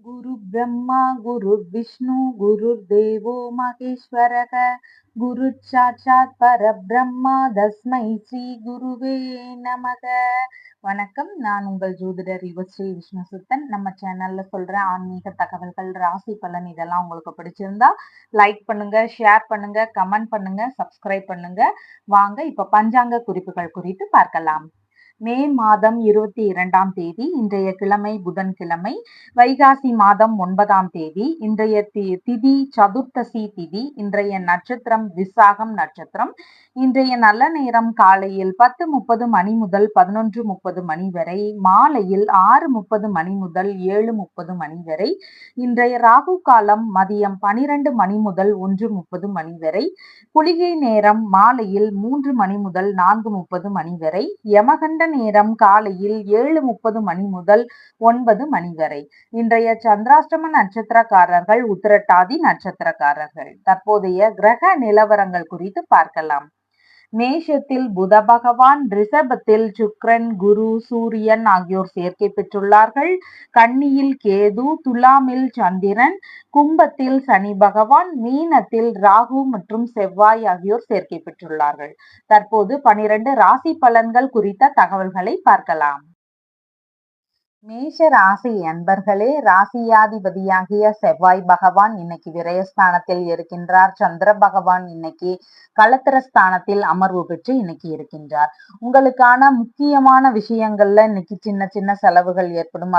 गुरु ब्रह्मा गुरु विष्णु गुरुर्देवो महेश्वरः गुरु சாட்சாத் பரபிரம்மா தஸ்மை ஸ்ரீ குருவே நமக. வணக்கம். நான் உங்கள் ஜோதிடர் யுவஸ்ரீ விஷ்ணுசுத்தன். நம்ம சேனல்ல சொல்ற ஆன்மீக தகவல்கள், ராசி பலன் இதெல்லாம் உங்களுக்கு பிடிச்சிருந்தா லைக் பண்ணுங்க, ஷேர் பண்ணுங்க, கமெண்ட் பண்ணுங்க, சப்ஸ்கிரைப் பண்ணுங்க. வாங்க இப்ப பஞ்சாங்க குறிப்புகள் குறித்து பார்க்கலாம். மே மாதம் 22ஆம் தேதி இன்றைய கிழமை புதன்கிழமை, வைகாசி மாதம் 9ஆம் தேதி இன்றைய திதி சதுர்த்தசி திதி. இன்றைய நட்சத்திரம் விசாகம் நட்சத்திரம். இன்றைய நல்ல நேரம் காலையில் 10:30 மணி முதல் 11:30 மணி வரை, மாலையில் 6:30 மணி முதல் 7:30 மணி வரை. இன்றைய ராகு காலம் மதியம் 12 மணி முதல் 1:30 மணி வரை. குளிகை நேரம் மாலையில் 3 மணி முதல் 4:30 மணி வரை. யமகண்ட நேரம் காலையில் 7:30 மணி முதல் 9 மணி வரை. இன்றைய சந்திராஷ்டம நட்சத்திரக்காரர்கள் உத்திரட்டாதி நட்சத்திரக்காரர்கள். தற்போதைய கிரக நிலவரங்கள் குறித்து பார்க்கலாம். மேஷத்தில் புத பகவான், ரிஷபத்தில் சுக்கிரன், குரு, சூரியன் ஆகியோர் சேர்க்கை பெற்றுள்ளார்கள். கன்னியில் கேது, துலாமில் சந்திரன், கும்பத்தில் சனி பகவான், மீனத்தில் ராகு மற்றும் செவ்வாய் ஆகியோர் சேர்க்கை பெற்றுள்ளார்கள். தற்போது 12 ராசி பலன்கள் குறித்த தகவல்களை பார்க்கலாம். மேஷ ராசி அன்பர்களே, ராசியாதிபதியாகிய செவ்வாய் பகவான் இன்னைக்கு விரயஸ்தானத்தில் இருக்கின்றார். சந்திர பகவான் இன்னைக்கு களத்திரஸ்தானத்தில் அமர்வு பெற்று இன்னைக்கு இருக்கின்றார். உங்களுக்கான முக்கியமான விஷயங்கள்ல இன்னைக்கு சின்ன சின்ன செலவுகள் ஏற்படும்.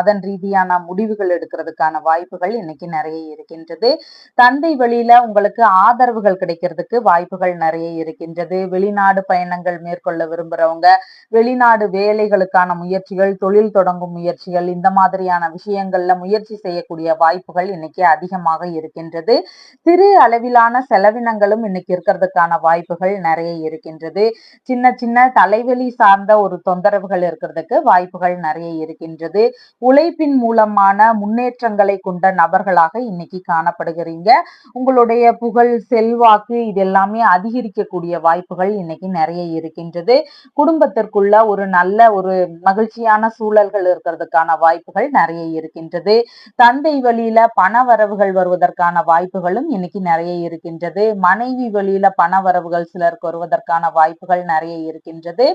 அதன் ரீதியான முடிவுகள் எடுக்கிறதுக்கான வாய்ப்புகள் இன்னைக்கு நிறைய இருக்கின்றது. தந்தை வழியில உங்களுக்கு ஆதரவுகள் கிடைக்கிறதுக்கு வாய்ப்புகள் நிறைய இருக்கின்றது. வெளிநாடு பயணங்கள் மேற்கொள்ள விரும்புறவங்க, வெளிநாடு வேலைகளுக்கான முயற்சிகள், தொழில் தொடங்கும் முயற்சிகள், இந்த மாதிரியான விஷயங்கள்ல முயற்சி செய்யக்கூடிய வாய்ப்புகள் இன்னைக்கு அதிகமாக இருக்கின்றது. சிறு அளவிலான செலவினங்களும் இன்னைக்கு இருக்கிறதுக்கான வாய்ப்புகள் நிறைய இருக்கின்றது. சின்ன சின்ன தலைவலி சார்ந்த ஒரு தொந்தரவுகள் இருக்கிறதுக்கு வாய்ப்புகள் நிறைய இருக்கின்றது. உழைப்பின் மூலமான முன்னேற்றங்களை கொண்ட நபர்களாக இன்னைக்கு காணப்படுகிறீங்க. உங்களுடைய புகழ், செல்வாக்கு இதெல்லாமே அதிகரிக்கக்கூடிய வாய்ப்புகள் இன்னைக்கு நிறைய இருக்கின்றது. குடும்பத்திற்குள்ள ஒரு நல்ல ஒரு மகிழ்ச்சியான சூழல்கள் இருக்கிறதுக்கான வாய்ப்புகள் நிறைய இருக்கின்றது. தந்தை வழியில பண வரவுகள் வருவதற்கான வாய்ப்புகளும் இன்னைக்கு நிறைய இருக்கின்றது. மனைவி வழியில பண வரவுகள் சிலருக்கு வருவதற்கான வாய்ப்புகள் நிறைய இருக்கின்றது.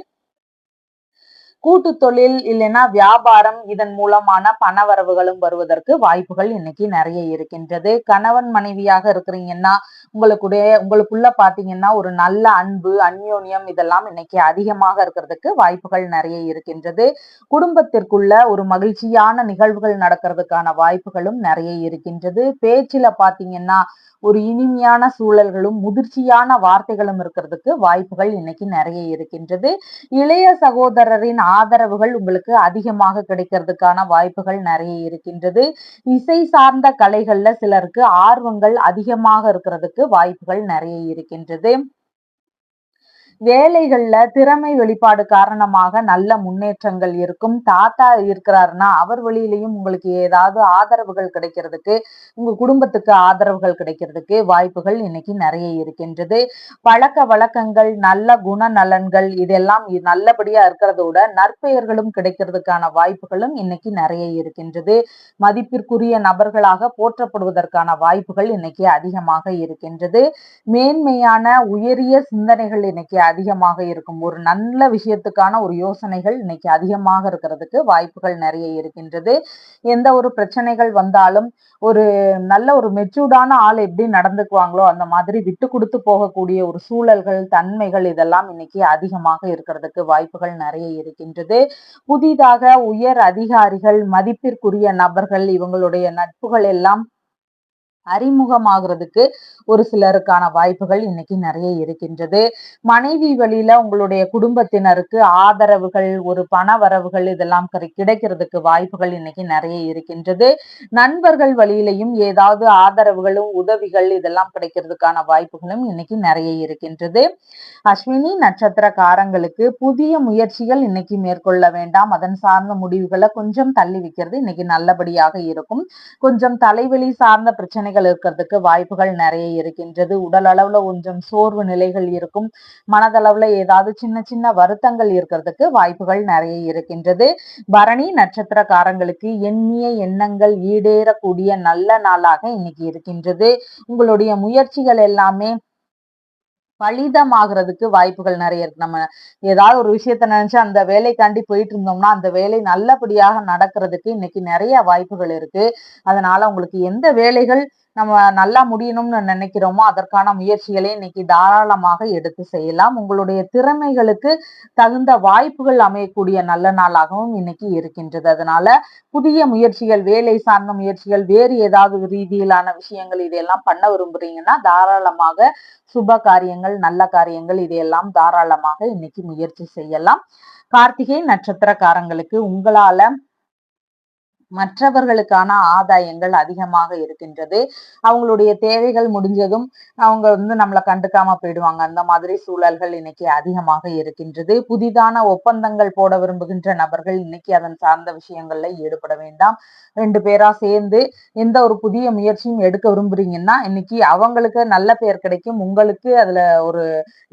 கூட்டு தொழில் இல்லைன்னா வியாபாரம், இதன் மூலமான பணவரவுகளும் வருவதற்கு வாய்ப்புகள் இன்னைக்கு நிறைய இருக்கின்றது. கணவன் மனைவியாக இருக்கிறீங்கன்னா உங்களுக்குள்ள பாத்தீங்கன்னா ஒரு நல்ல அன்பு, அந்யோன்யம் இதெல்லாம் இன்னைக்கு அதிகமாக இருக்கிறதுக்கு வாய்ப்புகள் நிறைய இருக்கின்றது. குடும்பத்திற்குள்ள ஒரு மகிழ்ச்சியான நிகழ்வுகள் நடக்கிறதுக்கான வாய்ப்புகளும் நிறைய இருக்கின்றது. பேச்சில பாத்தீங்கன்னா ஒரு இனிமையான சூழல்களும் முதிர்ச்சியான வார்த்தைகளும் இருக்கிறதுக்கு வாய்ப்புகள் இன்னைக்கு நிறைய இருக்கின்றது. இளைய சகோதரரின் ஆதரவுகள் உங்களுக்கு அதிகமாக கிடைக்கிறதுக்கான வாய்ப்புகள் நிறைய இருக்கின்றது. இசை சார்ந்த கலைகள்ல சிலருக்கு ஆர்வங்கள் அதிகமாக இருக்கிறதுக்கு வாய்ப்புகள் நிறைய இருக்கின்றது. வேலைகள்ல திறமை வெளிப்பாடு காரணமாக நல்ல முன்னேற்றங்கள் இருக்கும். தாத்தா இருக்கிறாருன்னா அவர் வழியிலையும் உங்களுக்கு ஏதாவது ஆதரவுகள் கிடைக்கிறதுக்கு, உங்க குடும்பத்துக்கு ஆதரவுகள் கிடைக்கிறதுக்கு வாய்ப்புகள் இன்னைக்கு நிறைய இருக்கின்றது. பழக்க வழக்கங்கள், நல்ல குணநலன்கள் இதெல்லாம் நல்லபடியா இருக்கிறதோட நற்பெயர்களும் கிடைக்கிறதுக்கான வாய்ப்புகளும் இன்னைக்கு நிறைய இருக்கின்றது. மதிப்பிற்குரிய நபர்களாக போற்றப்படுவதற்கான வாய்ப்புகள் இன்னைக்கு அதிகமாக இருக்கின்றது. மேன்மையான உயரிய சிந்தனைகள் இன்னைக்கு அதிகமாக இருக்கும். ஒரு நல்ல விஷயத்துக்கான ஒரு யோசனைகள் இன்னைக்கு அதிகமாக இருக்கிறதுக்கு வாய்ப்புகள் நிறைய இருக்கின்றது. எந்த ஒரு பிரச்சனைகள் வந்தாலும் ஒரு நல்ல ஒரு மெச்சூர்டான ஆள் எப்படி நடந்துக்குவாங்களோ அந்த மாதிரி விட்டு கொடுத்து போகக்கூடிய ஒரு சூழல்கள், தன்மைகள் இதெல்லாம் இன்னைக்கு அதிகமாக இருக்கிறதுக்கு வாய்ப்புகள் நிறைய இருக்கின்றது. புதிதாக உயர் அதிகாரிகள், மதிப்பிற்குரிய நபர்கள் இவங்களுடைய நட்புகள் எல்லாம் அறிமுகமாகிறதுக்கு ஒரு சிலருக்கான வாய்ப்புகள் இன்னைக்கு நிறைய இருக்கின்றது. மனைவி வழியில உங்களுடைய குடும்பத்தினருக்கு ஆதரவுகள், ஒரு பண வரவுகள் இதெல்லாம் கிடைக்கிறதுக்கு வாய்ப்புகள் இன்னைக்கு நிறைய இருக்கின்றது. நண்பர்கள் வழியிலையும் ஏதாவது ஆதரவுகளும் உதவிகள் இதெல்லாம் கிடைக்கிறதுக்கான வாய்ப்புகளும் இன்னைக்கு நிறைய இருக்கின்றது. அஸ்வினி நட்சத்திரக்காரங்களுக்கு புதிய முயற்சிகள் இன்னைக்கு மேற்கொள்ள வேண்டாம். அதன் சார்ந்த முடிவுகளை கொஞ்சம் தள்ளி வைக்கிறது இன்னைக்கு நல்லபடியாக இருக்கும். கொஞ்சம் தலைவலி சார்ந்த பிரச்சனைகள் பிரச்சனைகள் இருக்கிறதுக்கு வாய்ப்புகள் நிறைய இருக்கின்றது. உடல் அளவுல கொஞ்சம் சோர்வு நிலைகள் இருக்கும். மனதளவுல ஏதாவது சின்ன சின்ன வருத்தங்கள் இருக்கிறதுக்கு வாய்ப்புகள் நிறைய இருக்கின்றது. பரணி நட்சத்திரக்காரங்களுக்கு எண்ணிய எண்ணங்கள் ஈடேறக்கூடிய நல்ல நாளாக இன்னைக்கு இருக்கின்றது. உங்களுடைய முயற்சிகள் எல்லாமே பலிதமாகறதுக்கு வாய்ப்புகள் நிறைய இருக்கு. நம்ம ஏதாவது ஒரு விஷயத்த நினைச்சு அந்த வேலைக்காண்டி போயிட்டு இருந்தோம்னா அந்த வேலை நல்லபடியாக நடக்கிறதுக்கு இன்னைக்கு நிறைய வாய்ப்புகள் இருக்கு. அதனால உங்களுக்கு எந்த வேலைகள் நம்ம நல்லா முடியணும்னு நினைக்கிறோமோ அதற்கான முயற்சிகளை இன்னைக்கு தாராளமாக எடுத்து செய்யலாம். உங்களுடைய திறமைகளுக்கு தகுந்த வாய்ப்புகள் அமையக்கூடிய நல்ல நாளாகவும் இன்னைக்கு இருக்கின்றது. அதனால புதிய முயற்சிகள், வேலை சார்ந்த முயற்சிகள், வேறு ஏதாவது ரீதியிலான விஷயங்கள் இதையெல்லாம் பண்ண விரும்புறீங்கன்னா தாராளமாக சுப காரியங்கள், நல்ல காரியங்கள் இதையெல்லாம் தாராளமாக இன்னைக்கு முயற்சி செய்யலாம். கார்த்திகை நட்சத்திரக்காரங்களுக்கு உங்களால மற்றவர்களுக்கான ஆதாயங்கள் அதிகமாக இருக்கின்றது. அவங்களுடைய தேவைகள் முடிஞ்சதும் அவங்க நம்மளை கண்டுக்காம போயிடுவாங்க. அந்த மாதிரி சூழல்கள் இன்னைக்கு அதிகமாக இருக்கின்றது. புதிதான ஒப்பந்தங்கள் போட விரும்புகின்ற நபர்கள் இன்னைக்கு அதன் சார்ந்த விஷயங்கள்ல ஈடுபட வேண்டாம். 2 பேரா சேர்ந்து எந்த ஒரு புதிய முயற்சியும் எடுக்க விரும்புறீங்கன்னா இன்னைக்கு அவங்களுக்கு நல்ல பெயர் கிடைக்கும். உங்களுக்கு அதுல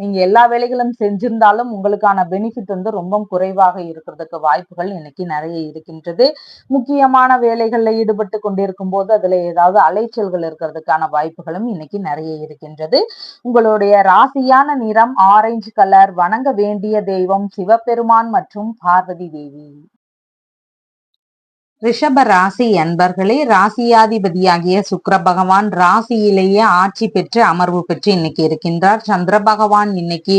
நீங்க எல்லா வேலைகளும் செஞ்சிருந்தாலும் உங்களுக்கான பெனிஃபிட் ரொம்ப குறைவாக இருக்கிறதுக்கு வாய்ப்புகள் இன்னைக்கு நிறைய இருக்கின்றது. முக்கியமான வேலைகள்ல ஈடுபட்டு கொண்டிருக்கும் போது அதுல ஏதாவது அலைச்சல்கள் இருக்கிறதுக்கான வாய்ப்புகளும் இன்னைக்கு நிறைய இருக்கின்றது. உங்களுடைய ராசியான நிறம் ஆரஞ்சு கலர். வணங்க வேண்டிய தெய்வம் சிவபெருமான் மற்றும் பார்வதி தேவி. ரிஷப ராசி அன்பர்களே, ராசியாதிபதியாகிய சுக்கிர பகவான் ராசியிலேயே ஆட்சி பெற்று அமர்வு பெற்று இன்னைக்கு இருக்கின்றார். சந்திர பகவான் இன்னைக்கு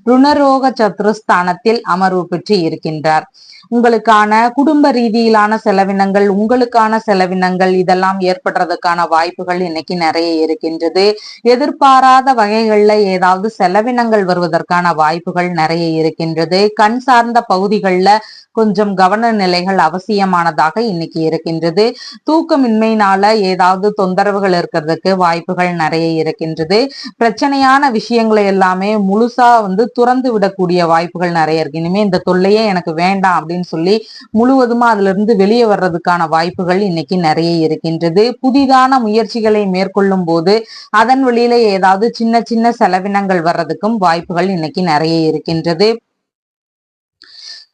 ருணரோக சத்துருஸ்தானத்தில் அமர்வு பெற்று இருக்கின்றார். உங்களுக்கான குடும்ப ரீதியிலான செலவினங்கள், உங்களுக்கான செலவினங்கள் இதெல்லாம் ஏற்படுறதுக்கான வாய்ப்புகள் இன்னைக்கு நிறைய இருக்கின்றது. எதிர்பாராத வகைகள்ல ஏதாவது செலவினங்கள் வருவதற்கான வாய்ப்புகள் நிறைய இருக்கின்றது. கண் சார்ந்த பகுதிகளில் கொஞ்சம் கவன நிலைகள் அவசியமானதாக இன்னைக்கு இருக்கின்றது. தூக்கமின்மையினால ஏதாவது தொந்தரவுகள் இருக்கிறதுக்கு வாய்ப்புகள் நிறைய இருக்கின்றது. பிரச்சனையான விஷயங்களை எல்லாமே முழுசா துறந்து விடக்கூடிய வாய்ப்புகள் நிறைய இருக்கு. இனிமே இந்த தொல்லையே எனக்கு வேண்டாம் அப்படின்னு சொல்லி முழுவதுமா அதுல இருந்து வெளியே வர்றதுக்கான வாய்ப்புகள் இன்னைக்கு நிறைய இருக்கின்றது. புதிதான முயற்சிகளை மேற்கொள்ளும் போது அதன் வழியில ஏதாவது சின்ன சின்ன செலவினங்கள் வர்றதுக்கும் வாய்ப்புகள் இன்னைக்கு நிறைய இருக்கின்றது.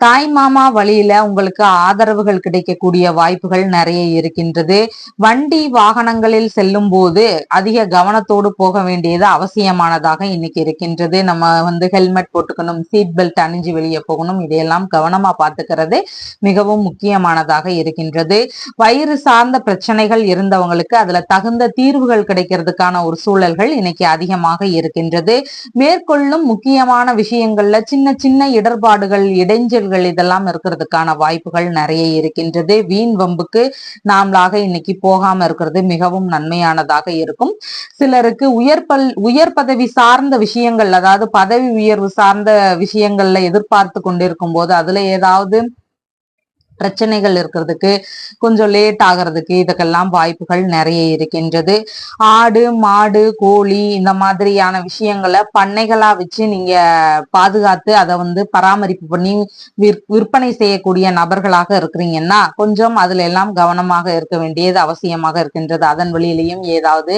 தாய் மாமா வழியில உங்களுக்கு ஆதரவுகள் கிடைக்கக்கூடிய வாய்ப்புகள் நிறைய இருக்கின்றது. வண்டி வாகனங்களில் செல்லும் போது அதிக கவனத்தோடு போக வேண்டியது அவசியமானதாக இன்னைக்கு இருக்கின்றது. நம்ம ஹெல்மெட் போட்டுக்கணும், சீட் பெல்ட் அணிஞ்சு வெளியே போகணும். இதையெல்லாம் கவனமா பார்த்துக்கிறது மிகவும் முக்கியமானதாக இருக்கின்றது. வயிறு சார்ந்த பிரச்சனைகள் இருந்தவங்களுக்கு அதுல தகுந்த தீர்வுகள் கிடைக்கிறதுக்கான ஒரு சூழல்கள் இன்னைக்கு அதிகமாக இருக்கின்றது. மேற்கொள்ளும் முக்கியமான விஷயங்கள்ல சின்ன சின்ன இடர்பாடுகள், இடைஞ்சல் இதெல்லாம் இருக்கிறதுக்கான வாய்ப்புகள் நிறைய இருக்கின்றது. வீண் வம்புக்கு நாமளாக இன்னைக்கு போகாம இருக்கிறது மிகவும் நன்மையானதாக இருக்கும். சிலருக்கு உயர் பதவி சார்ந்த விஷயங்கள், அதாவது பதவி உயர்வு சார்ந்த விஷயங்கள்ல எதிர்பார்த்து கொண்டிருக்கும் போது அதுல ஏதாவது பிரச்சனைகள் இருக்கிறதுக்கு கொஞ்சம் லேட் ஆகிறதுக்கு இதுக்கெல்லாம் வாய்ப்புகள் நிறைய இருக்கின்றது. ஆடு மாடு கோழி இந்த மாதிரியான விஷயங்களை பண்ணைகளா வச்சு நீங்க பாதுகாத்து அதை பராமரிப்பு பண்ணி விற்பனை செய்யக்கூடிய நபர்களாக இருக்கிறீங்கன்னா கொஞ்சம் அதுல எல்லாம் கவனமாக இருக்க வேண்டியது அவசியமாக இருக்கின்றது. அதன் வழியிலையும் ஏதாவது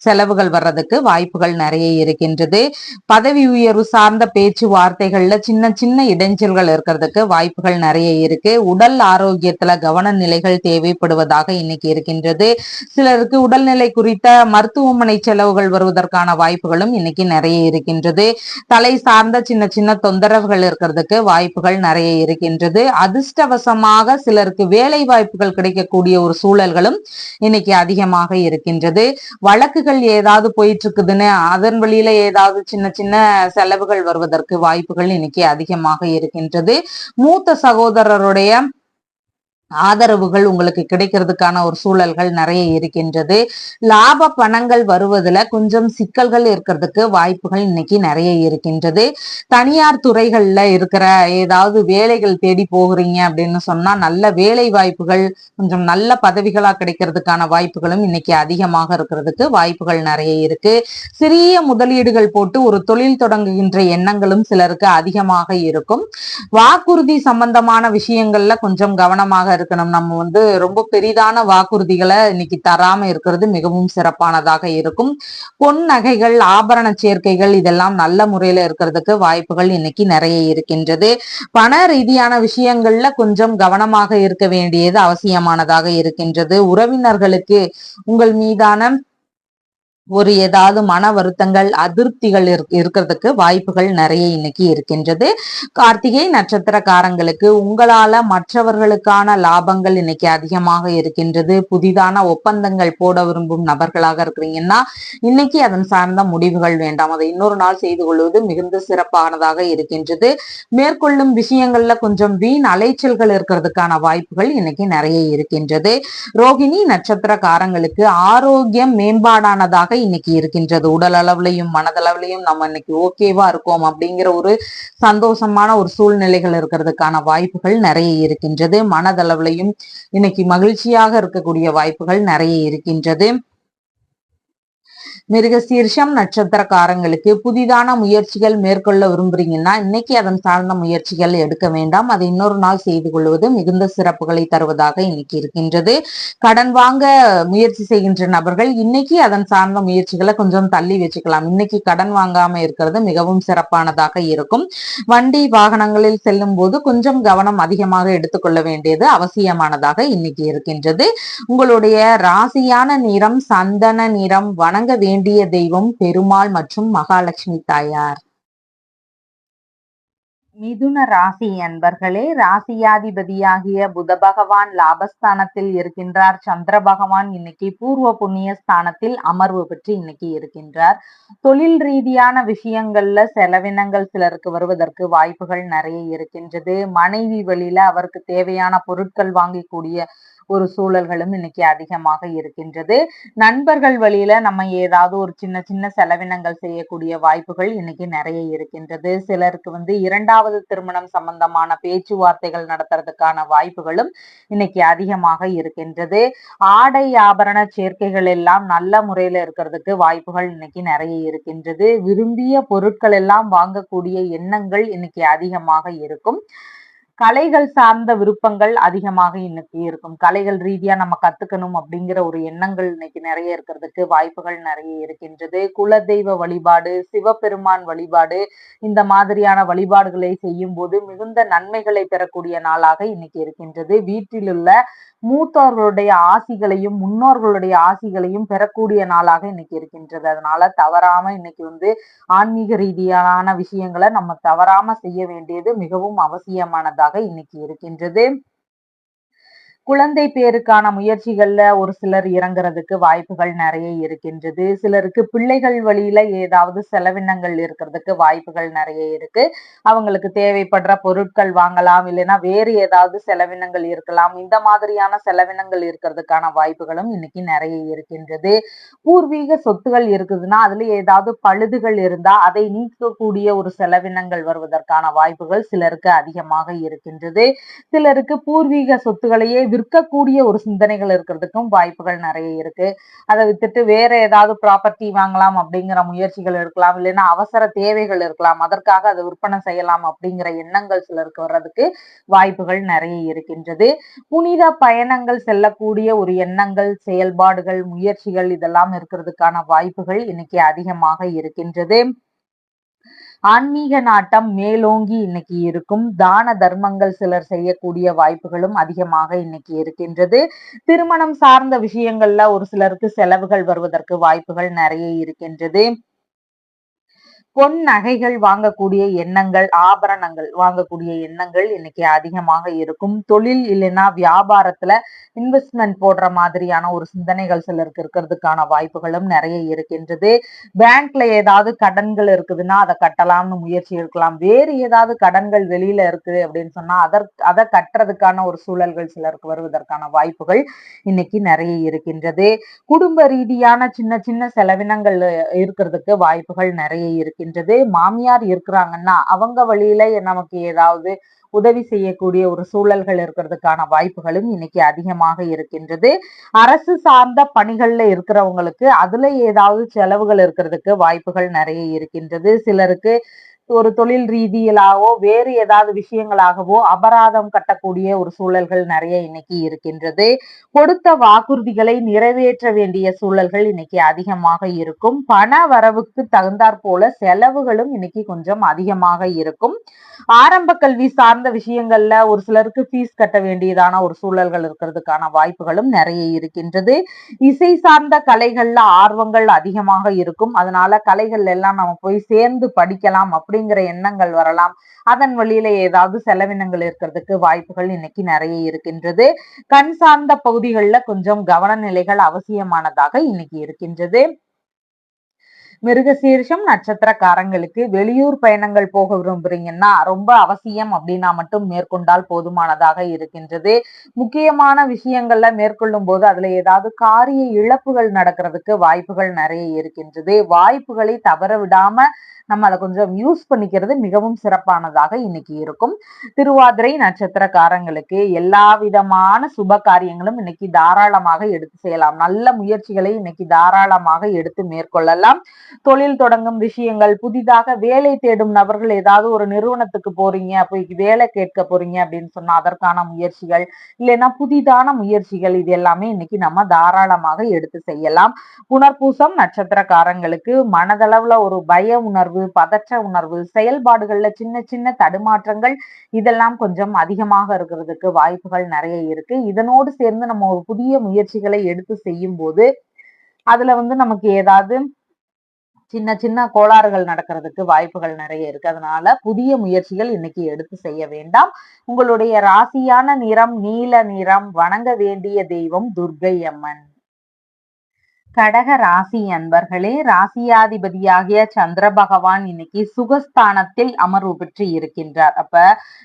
செலவுகள் வர்றதுக்கு வாய்ப்புகள் நிறைய இருக்கின்றது. பதவி உயர்வு சார்ந்த பேச்சுவார்த்தைகள்ல சின்ன சின்ன இடைஞ்சல்கள் இருக்கிறதுக்கு வாய்ப்புகள் நிறைய இருக்கு. உடல் ஆரோக்கியத்துல கவன நிலைகள் தேவைப்படுவதாக இன்னைக்கு இருக்கின்றது. சிலருக்கு உடல்நிலை குறித்த மருத்துவமனை செலவுகள் வருவதற்கான வாய்ப்புகளும் இன்னைக்கு நிறைய இருக்கின்றது. தலை சார்ந்த சின்ன சின்ன தொந்தரவுகள் இருக்கிறதுக்கு வாய்ப்புகள் நிறைய இருக்கின்றது. அதிர்ஷ்டவசமாக சிலருக்கு வேலை வாய்ப்புகள் கிடைக்கக்கூடிய ஒரு சூழல்களும் இன்னைக்கு அதிகமாக இருக்கின்றது. வழக்குகள் ஏதாவது போயிட்டு இருக்குதுன்னு அதன் வழியில ஏதாவது சின்ன சின்ன செலவுகள் வருவதற்கு வாய்ப்புகள் இன்னைக்கு அதிகமாக இருக்கின்றது. மூத்த சகோதரருடைய ஆதரவுகள் உங்களுக்கு கிடைக்கிறதுக்கான ஒரு சூழல்கள் நிறைய இருக்கின்றது. லாப பணங்கள் வருவதுல கொஞ்சம் சிக்கல்கள் இருக்கிறதுக்கு வாய்ப்புகள் இன்னைக்கு நிறைய இருக்கின்றது. தனியார் துறைகள்ல இருக்கிற ஏதாவது வேலைகள் தேடி போகிறீங்க அப்படின்னு சொன்னா நல்ல வேலை வாய்ப்புகள், கொஞ்சம் நல்ல பதவிகளா கிடைக்கிறதுக்கான வாய்ப்புகளும் இன்னைக்கு அதிகமாக இருக்கிறதுக்கு வாய்ப்புகள் நிறைய இருக்கு. சிறிய முதலீடுகள் போட்டு ஒரு தொழில் தொடங்குகின்ற எண்ணங்களும் சிலருக்கு அதிகமாக இருக்கும். வாக்குறுதி சம்பந்தமான விஷயங்கள்ல கொஞ்சம் கவனமாக இருக்கணும். நம்ம ரொம்ப பெரிதான வாக்குறுதிகளை இன்னைக்கு தராம இருக்கிறது மிகவும் சிறப்பானதாக இருக்கும். பொன் நகைகள், ஆபரண சேர்க்கைகள் இதெல்லாம் நல்ல முறையில இருக்கிறதுக்கு வாய்ப்புகள் இன்னைக்கு நிறைய இருக்கின்றது. பண ரீதியான விஷயங்கள்ல கொஞ்சம் கவனமாக இருக்க வேண்டியது அவசியமானதாக இருக்கின்றது. உறவினர்களுக்கு உங்கள் மீதான ஏதாவது மன வருத்தங்கள், அதிருப்திகள் இருக்கிறதுக்கு வாய்ப்புகள் நிறைய இன்னைக்கு இருக்கின்றது. கார்த்திகை நட்சத்திரக்காரங்களுக்கு உங்களால மற்றவர்களுக்கான லாபங்கள் இன்னைக்கு அதிகமாக இருக்கின்றது. புதிதான ஒப்பந்தங்கள் போட விரும்பும் நபர்களாக இருக்கிறீங்கன்னா இன்னைக்கு அதன் சார்ந்த முடிவுகள் வேண்டாம், அதை இன்னொரு நாள் செய்து கொள்வது மிகுந்த சிறப்பானதாக இருக்கின்றது. மேற்கொள்ளும் விஷயங்கள்ல கொஞ்சம் வீண் அலைச்சல்கள் இருக்கிறதுக்கான வாய்ப்புகள் இன்னைக்கு நிறைய இருக்கின்றது. ரோகிணி நட்சத்திரக்காரங்களுக்கு ஆரோக்கியம் மேம்பாடானதாக இன்னைக்கு இருக்கின்றது. உடல் அளவுலையும் மனதளவுலையும் நம்ம இன்னைக்கு ஓகேவா இருக்கோம் அப்படிங்கிற ஒரு சந்தோஷமான ஒரு சூழ்நிலைகள் இருக்கிறதுக்கான வாய்ப்புகள் நிறைய இருக்கின்றது. மனதளவுலையும் இன்னைக்கு மகிழ்ச்சியாக இருக்கக்கூடிய வாய்ப்புகள் நிறைய இருக்கின்றது. மிருகசீர்ஷம் நட்சத்திரக்காரங்களுக்கு புதிதான முயற்சிகள் மேற்கொள்ள விரும்புறீங்கன்னா இன்னைக்கு அதன் சார்ந்த முயற்சிகள் எடுக்க வேண்டாம், அதை இன்னொரு நாள் செய்து கொள்வது மிகுந்த சிறப்புகளை தருவதாக இன்னைக்கு இருக்கின்றது. கடன் வாங்க முயற்சி செய்கின்ற நபர்கள் இன்னைக்கு அதன் சார்ந்த முயற்சிகளை கொஞ்சம் தள்ளி வச்சுக்கலாம். இன்னைக்கு கடன் வாங்காம இருக்கிறது மிகவும் சிறப்பானதாக இருக்கும். வண்டி வாகனங்களில் செல்லும் போது கொஞ்சம் கவனம் அதிகமாக எடுத்துக்கொள்ள வேண்டியது அவசியமானதாக இன்னைக்கு இருக்கின்றது. உங்களுடைய ராசியான நிறம் சந்தன நிறம். வணங்க வேண்டிய தெய்வம் பெருமாள் மற்றும் மகாலட்சுமி தாயார். மிதுன ராசி அன்பர்களே, ராசியாதிபதியாகிய புத பகவான் லாபஸ்தானத்தில் இருக்கின்றார். சந்திர பகவான் இன்னைக்கு பூர்வ புண்ணிய ஸ்தானத்தில் அமர்வு பெற்று இன்னைக்கு இருக்கின்றார். தொழில் ரீதியான விஷயங்கள்ல செலவினங்கள் சிலருக்கு வருவதற்கு வாய்ப்புகள் நிறைய இருக்கின்றது. மனைவி வழியில அவருக்கு தேவையான பொருட்கள் வாங்கக்கூடிய ஒரு சூழல்களும் இன்னைக்கு அதிகமாக இருக்கின்றது. நண்பர்கள் வழியில நம்ம ஏதாவது ஒரு சின்ன சின்ன செலவினங்கள் செய்யக்கூடிய வாய்ப்புகள் இன்னைக்கு நிறைய இருக்கின்றது. சிலருக்கு இரண்டாவது திருமணம் சம்பந்தமான பேச்சுவார்த்தைகள் நடத்துறதுக்கான வாய்ப்புகளும் இன்னைக்கு அதிகமாக இருக்கின்றது. ஆடை ஆபரண சேர்க்கைகள் எல்லாம் நல்ல முறையில இருக்கிறதுக்கு வாய்ப்புகள் இன்னைக்கு நிறைய இருக்கின்றது. விரும்பிய பொருட்கள் எல்லாம் வாங்கக்கூடிய எண்ணங்கள் இன்னைக்கு அதிகமாக இருக்கும். கலைகள் சார்ந்த விருப்பங்கள் அதிகமாக இன்னைக்கு இருக்கும். கலைகள் ரீதியா நம்ம கத்துக்கணும் அப்படிங்கிற ஒரு எண்ணங்கள் இன்னைக்கு நிறைய இருக்கிறதுக்கு வாய்ப்புகள் நிறைய இருக்கின்றது. குலதெய்வ வழிபாடு, சிவபெருமான் வழிபாடு இந்த மாதிரியான வழிபாடுகளை செய்யும் போது மிகுந்த நன்மைகளை பெறக்கூடிய நாளாக இன்னைக்கு இருக்கின்றது. வீட்டிலுள்ள மூத்தோர்களுடைய ஆசிகளையும் முன்னோர்களுடைய ஆசிகளையும் பெறக்கூடிய நாளாக இன்னைக்கு இருக்கின்றது. அதனால தவறாம இன்னைக்கு ஆன்மீக ரீதியான விஷயங்களை நம்ம தவறாம செய்ய வேண்டியது மிகவும் அவசியமானதாக இன்னைக்கு இருக்கின்றது. குழந்தை பேருக்கான முயற்சிகள்ல ஒரு சிலர் இறங்குறதுக்கு வாய்ப்புகள் நிறைய இருக்கின்றது. சிலருக்கு பிள்ளைகள் வழியில ஏதாவது செலவினங்கள் இருக்கிறதுக்கு வாய்ப்புகள் நிறைய இருக்கு. அவங்களுக்கு தேவைப்படுற பொருட்கள் வாங்கலாம், இல்லைன்னா வேறு ஏதாவது செலவினங்கள் இருக்கலாம். இந்த மாதிரியான செலவினங்கள் இருக்கிறதுக்கான வாய்ப்புகளும் இன்னைக்கு நிறைய இருக்கின்றது. பூர்வீக சொத்துகள் இருக்குதுன்னா அதுல ஏதாவது பழுதுகள் இருந்தா அதை நீக்கக்கூடிய ஒரு செலவினங்கள் வருவதற்கான வாய்ப்புகள் சிலருக்கு அதிகமாக இருக்கின்றது. சிலருக்கு பூர்வீக சொத்துக்களையே விற்கக்கூடிய ஒரு சிந்தனைகள் இருக்கிறதுக்கும் வாய்ப்புகள் நிறைய இருக்கு. அதை வித்துட்டு வேற ஏதாவது ப்ராப்பர்ட்டி வாங்கலாம் அப்படிங்கிற முயற்சிகள் இருக்கலாம், இல்லைன்னா அவசர தேவைகள் இருக்கலாம், அதற்காக அதை விற்பனை செய்யலாம் அப்படிங்கிற எண்ணங்கள் சிலருக்கு வர்றதுக்கு வாய்ப்புகள் நிறைய இருக்கின்றது. புனித பயணங்கள் செல்லக்கூடிய ஒரு எண்ணங்கள், செயல்பாடுகள், முயற்சிகள் இதெல்லாம் இருக்கிறதுக்கான வாய்ப்புகள் இன்னைக்கு அதிகமாக இருக்கின்றது. ஆன்மீக நாட்டம் மேலோங்கி இன்னைக்கு இருக்கும். தான தர்மங்கள் சிலர் செய்யக்கூடிய வாய்ப்புகளும் அதிகமாக இன்னைக்கு இருக்கின்றது. திருமணம் சார்ந்த விஷயங்கள்ல ஒரு சிலருக்கு செலவுகள் வருவதற்கு வாய்ப்புகள் நிறைய இருக்கின்றது. பொன் நகைகள் வாங்கக்கூடிய எண்ணங்கள், ஆபரணங்கள் வாங்கக்கூடிய எண்ணங்கள் இன்னைக்கு அதிகமாக இருக்கும். தொழில் இல்லைன்னா வியாபாரத்துல இன்வெஸ்ட்மெண்ட் போடுற மாதிரியான ஒரு சிந்தனைகள் சிலருக்கு இருக்கிறதுக்கான வாய்ப்புகளும் நிறைய இருக்கின்றது. பேங்க்ல ஏதாவது கடன்கள் இருக்குதுன்னா அதை கட்டலாம்னு முயற்சி எடுக்கலாம். வேறு ஏதாவது கடன்கள் வெளியில இருக்குது அப்படின்னு சொன்னா அதை கட்டுறதுக்கான ஒரு சூழல்கள் சிலருக்கு வருவதற்கான வாய்ப்புகள் இன்னைக்கு நிறைய இருக்கின்றது. குடும்ப ரீதியான சின்ன சின்ன செலவினங்கள் இருக்கிறதுக்கு வாய்ப்புகள் நிறைய இருக்கின்றது. மாமியார் இருக்கிறாங்கன்னா அவங்க வழியில நமக்கு ஏதாவது உதவி செய்யக்கூடிய ஒரு சூழல்கள் இருக்கிறதுக்கான வாய்ப்புகளும் இன்னைக்கு அதிகமாக இருக்கின்றது. அரசு சார்ந்த பணிகள்ல இருக்கிறவங்களுக்கு அதுல ஏதாவது செலவுகள் இருக்கிறதுக்கு வாய்ப்புகள் நிறைய இருக்கின்றது. சிலருக்கு ஒரு தொழில் ரீதியிலாவோ வேறு ஏதாவது விஷயங்களாகவோ அபராதம் கட்டக்கூடிய ஒரு சூழல்கள் நிறைய இன்னைக்கு இருக்கின்றது. கொடுத்த வாக்குறுதிகளை நிறைவேற்ற வேண்டிய சூழல்கள் இன்னைக்கு அதிகமாக இருக்கும். பண வரவுக்கு தகுந்தாற் போல செலவுகளும் இன்னைக்கு கொஞ்சம் அதிகமாக இருக்கும். ஆரம்ப கல்வி சார்ந்த விஷயங்கள்ல ஒரு சிலருக்கு ஃபீஸ் கட்ட வேண்டியதான ஒரு சூழல்கள் இருக்கிறதுக்கான வாய்ப்புகளும் நிறைய இருக்கின்றது. இசை சார்ந்த கலைகள்ல ஆர்வங்கள் அதிகமாக இருக்கும். அதனால கலைகள் எல்லாம் நம்ம போய் சேர்ந்து படிக்கலாம் அப்படிங்கிற எண்ணங்கள் வரலாம். அதன் வழியில ஏதாவது செலவினங்கள் இருக்கிறதுக்கு வாய்ப்புகள் இன்னைக்கு நிறைய இருக்கின்றது. கண் சார்ந்த பகுதிகளில் கொஞ்சம் கவன நிலைகள் அவசியமானதாக இன்னைக்கு இருக்கின்றது. மிருகசீரிஷம் நட்சத்திரக்காரங்களுக்கு வெளியூர் பயணங்கள் போக விரும்புறீங்கன்னா ரொம்ப அவசியம் அப்படின்னா மட்டும் மேற்கொண்டால் போதுமானதாக இருக்கின்றது. முக்கியமான விஷயங்கள்ல மேற்கொள்ளும் போது அதுல ஏதாவது காரிய இழப்புகள் நடக்கிறதுக்கு வாய்ப்புகள் நிறைய இருக்கின்றது. வாய்ப்புகளை தவற விடாம நம்ம அதை கொஞ்சம் யூஸ் பண்ணிக்கிறது மிகவும் சிறப்பானதாக இன்னைக்கு இருக்கும். திருவாதிரை நட்சத்திரக்காரங்களுக்கு எல்லா விதமான சுப காரியங்களும் இன்னைக்கு தாராளமாக எடுத்து செய்யலாம். நல்ல முயற்சிகளை இன்னைக்கு தாராளமாக எடுத்து மேற்கொள்ளலாம். தொழில் தொடங்கும் விஷயங்கள், புதிதாக வேலை தேடும் நபர்கள் ஏதாவது ஒரு நிறுவனத்துக்கு போறீங்க, போய் வேலை கேட்க போறீங்க அப்படின்னு சொன்னா அதற்கான முயற்சிகள், இல்லைன்னா புதிதான முயற்சிகள், இது எல்லாமே இன்னைக்கு நம்ம தாராளமாக எடுத்து செய்யலாம். புனர்பூசம் நட்சத்திரக்காரங்களுக்கு மனதளவுல ஒரு பய உணர்வு, பதற்ற உணர்வு, செயல்பாடுகள்ல சின்ன சின்ன தடுமாற்றங்கள், இதெல்லாம் கொஞ்சம் அதிகமாக இருக்கிறதுக்கு வாய்ப்புகள் நிறைய இருக்கு. இதனோடு சேர்ந்து நம்ம ஒரு புதிய முயற்சிகளை எடுத்து செய்யும் போது அதுல நமக்கு ஏதாவது சின்ன சின்ன கோளாறுகள் நடக்கிறதுக்கு வாய்ப்புகள் நிறைய இருக்கு. அதனால புதிய முயற்சிகள் இன்னைக்கு எடுத்து செய்ய வேண்டாம். உங்களுடைய ராசியான நிறம் நீல நிறம். வணங்க வேண்டிய தெய்வம் துர்க்கை அம்மன். கடக ராசி அன்பர்களே, ராசியாதிபதியாகிய சந்திர பகவான் இன்னைக்கு சுகஸ்தானத்தில் அமர்வு பெற்று இருக்கின்றார். அப்ப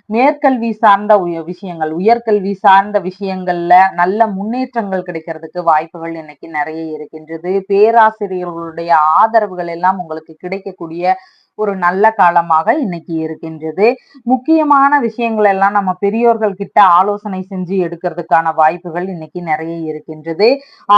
மேற்கல்வி சார்ந்த விஷயங்கள், உயர்கல்வி சார்ந்த விஷயங்கள்ல நல்ல முன்னேற்றங்கள் கிடைக்கிறதுக்கு வாய்ப்புகள் இன்னைக்கு நிறைய இருக்கின்றது. பேராசிரியர்களுடைய ஆதரவுகள் எல்லாம் உங்களுக்கு கிடைக்கக்கூடிய ஒரு நல்ல காலமாக இன்னைக்கு இருக்கின்றது. முக்கியமான விஷயங்கள் எல்லாம் நம்ம பெரியோர்கள் கிட்ட ஆலோசனை செஞ்சு எடுக்கிறதுக்கான வாய்ப்புகள் இன்னைக்கு நிறைய இருக்கின்றது.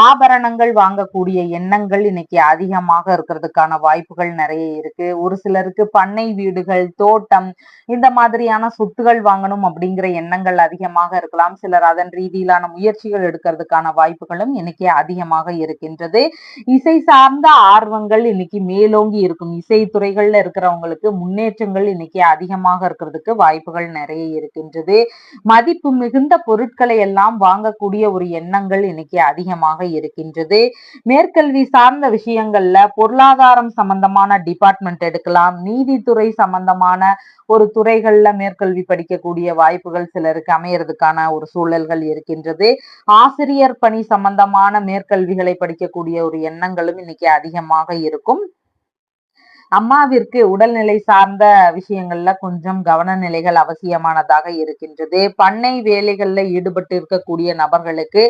ஆபரணங்கள் வாங்கக்கூடிய எண்ணங்கள் இன்னைக்கு அதிகமாக இருக்கிறதுக்கான வாய்ப்புகள் நிறைய இருக்கு. ஒரு சிலருக்கு பண்ணை வீடுகள், தோட்டம், இந்த மாதிரியான சொத்துகள் வாங்கணும் அப்படிங்கிற எண்ணங்கள் அதிகமாக இருக்கலாம். சிலர் அதன் ரீதியிலான முயற்சிகள் எடுக்கிறதுக்கான வாய்ப்புகளும் இன்னைக்கு அதிகமாக இருக்கின்றது. இசை சார்ந்த ஆர்வங்கள் இன்னைக்கு மேலோங்கி இருக்கும். இசை துறைகள்ல இருக்கிறவங்களுக்கு முன்னேற்றங்கள் இன்னைக்கு அதிகமாக இருக்கிறதுக்கு வாய்ப்புகள் நிறைய இருக்கின்றது. மதிப்பு மிகுந்த பொருட்களை எல்லாம் வாங்கக்கூடிய ஒரு எண்ணங்கள் இன்னைக்கு அதிகமாக இருக்கின்றது. மேற்கல்வி சார்ந்த விஷயங்கள்ல பொருளாதாரம் சம்பந்தமான டிபார்ட்மெண்ட் எடுக்கலாம். நீதித்துறை சம்பந்தமான ஒரு துறைகள்ல மேற்கல்வி படிக்கக்கூடிய வாய்ப்புகள் சிலருக்கு அமையறதுக்கான ஒரு சூழல்கள் இருக்கின்றது. ஆசிரியர் பணி சம்பந்தமான மேற்கல்விகளை படிக்கக்கூடிய ஒரு எண்ணங்களும் இன்னைக்கு அதிகமாக இருக்கும். அம்மாவிற்கு உடல்நிலை சார்ந்த விஷயங்கள்ல கொஞ்சம் கவன நிலைகள் அவசியமானதாக இருக்கின்றது. பண்ணை வேலைகள்ல ஈடுபட்டு இருக்கக்கூடிய நபர்களுக்கு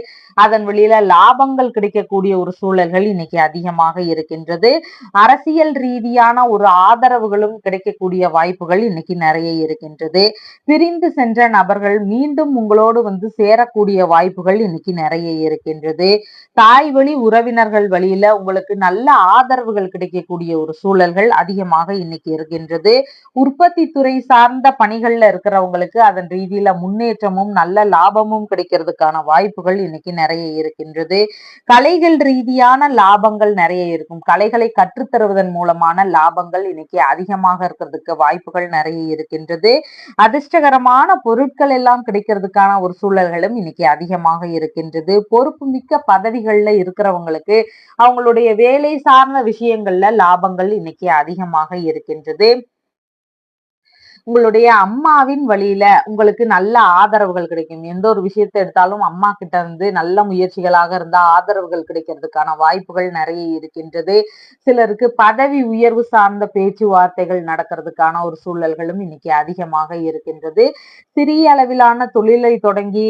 அதன் வழியில லாபங்கள் கிடைக்கக்கூடிய ஒரு சூழல்கள் இன்னைக்கு அதிகமாக இருக்கின்றது. அரசியல் ரீதியான ஒரு ஆதரவுகளும் கிடைக்கக்கூடிய வாய்ப்புகள் இன்னைக்கு நிறைய இருக்கின்றது. பிரிந்து சென்ற நபர்கள் மீண்டும் உங்களோடு சேரக்கூடிய வாய்ப்புகள் இன்னைக்கு நிறைய இருக்கின்றது. தாய் வழி உறவினர்கள் வழியில உங்களுக்கு நல்ல ஆதரவுகள் கிடைக்கக்கூடிய ஒரு சூழல்கள் அதிகமாக இன்னைக்கு இருக்கின்றது. உற்பத்தி துறை சார்ந்த பணிகள்ல இருக்கிறவங்களுக்கு அதன் ரீதியில முன்னேற்றமும் நல்ல லாபமும் கிடைக்கிறதுக்கான வாய்ப்புகள் இன்னைக்கு நிறைய இருக்கின்றது. கலைகள் ரீதியான லாபங்கள் நிறைய இருக்கும். கலைகளை கற்றுத்தருவதன் மூலமான லாபங்கள் இன்னைக்கு அதிகமாக இருக்கிறதுக்கு வாய்ப்புகள் நிறைய இருக்கின்றது. அதிர்ஷ்டகரமான பொருட்கள் எல்லாம் கிடைக்கிறதுக்கான ஒரு சூழல்களும் இன்னைக்கு அதிகமாக இருக்கின்றது. பொறுப்பு மிக்க பதவிகள்ல இருக்கிறவங்களுக்கு அவங்களுடைய வேலை சார்ந்த விஷயங்கள்ல லாபங்கள் இன்னைக்கு அதிகமாக இருக்கின்றது. உங்களுடைய அம்மாவின் வழியில உங்களுக்கு நல்ல ஆதரவுகள் கிடைக்கும். எந்த ஒரு விஷயத்தை எடுத்தாலும் அம்மா கிட்ட இருந்து நல்ல முயற்சிகளாக இருந்தா ஆதரவுகள் கிடைக்கிறதுக்கான வாய்ப்புகள் நிறைய இருக்கின்றது. சிலருக்கு பதவி உயர்வு சார்ந்த பேச்சுவார்த்தைகள் நடக்கிறதுக்கான ஒரு சூழல்களும் இன்னைக்கு அதிகமாக இருக்கின்றது. சிறிய அளவிலான தொழிலை தொடங்கி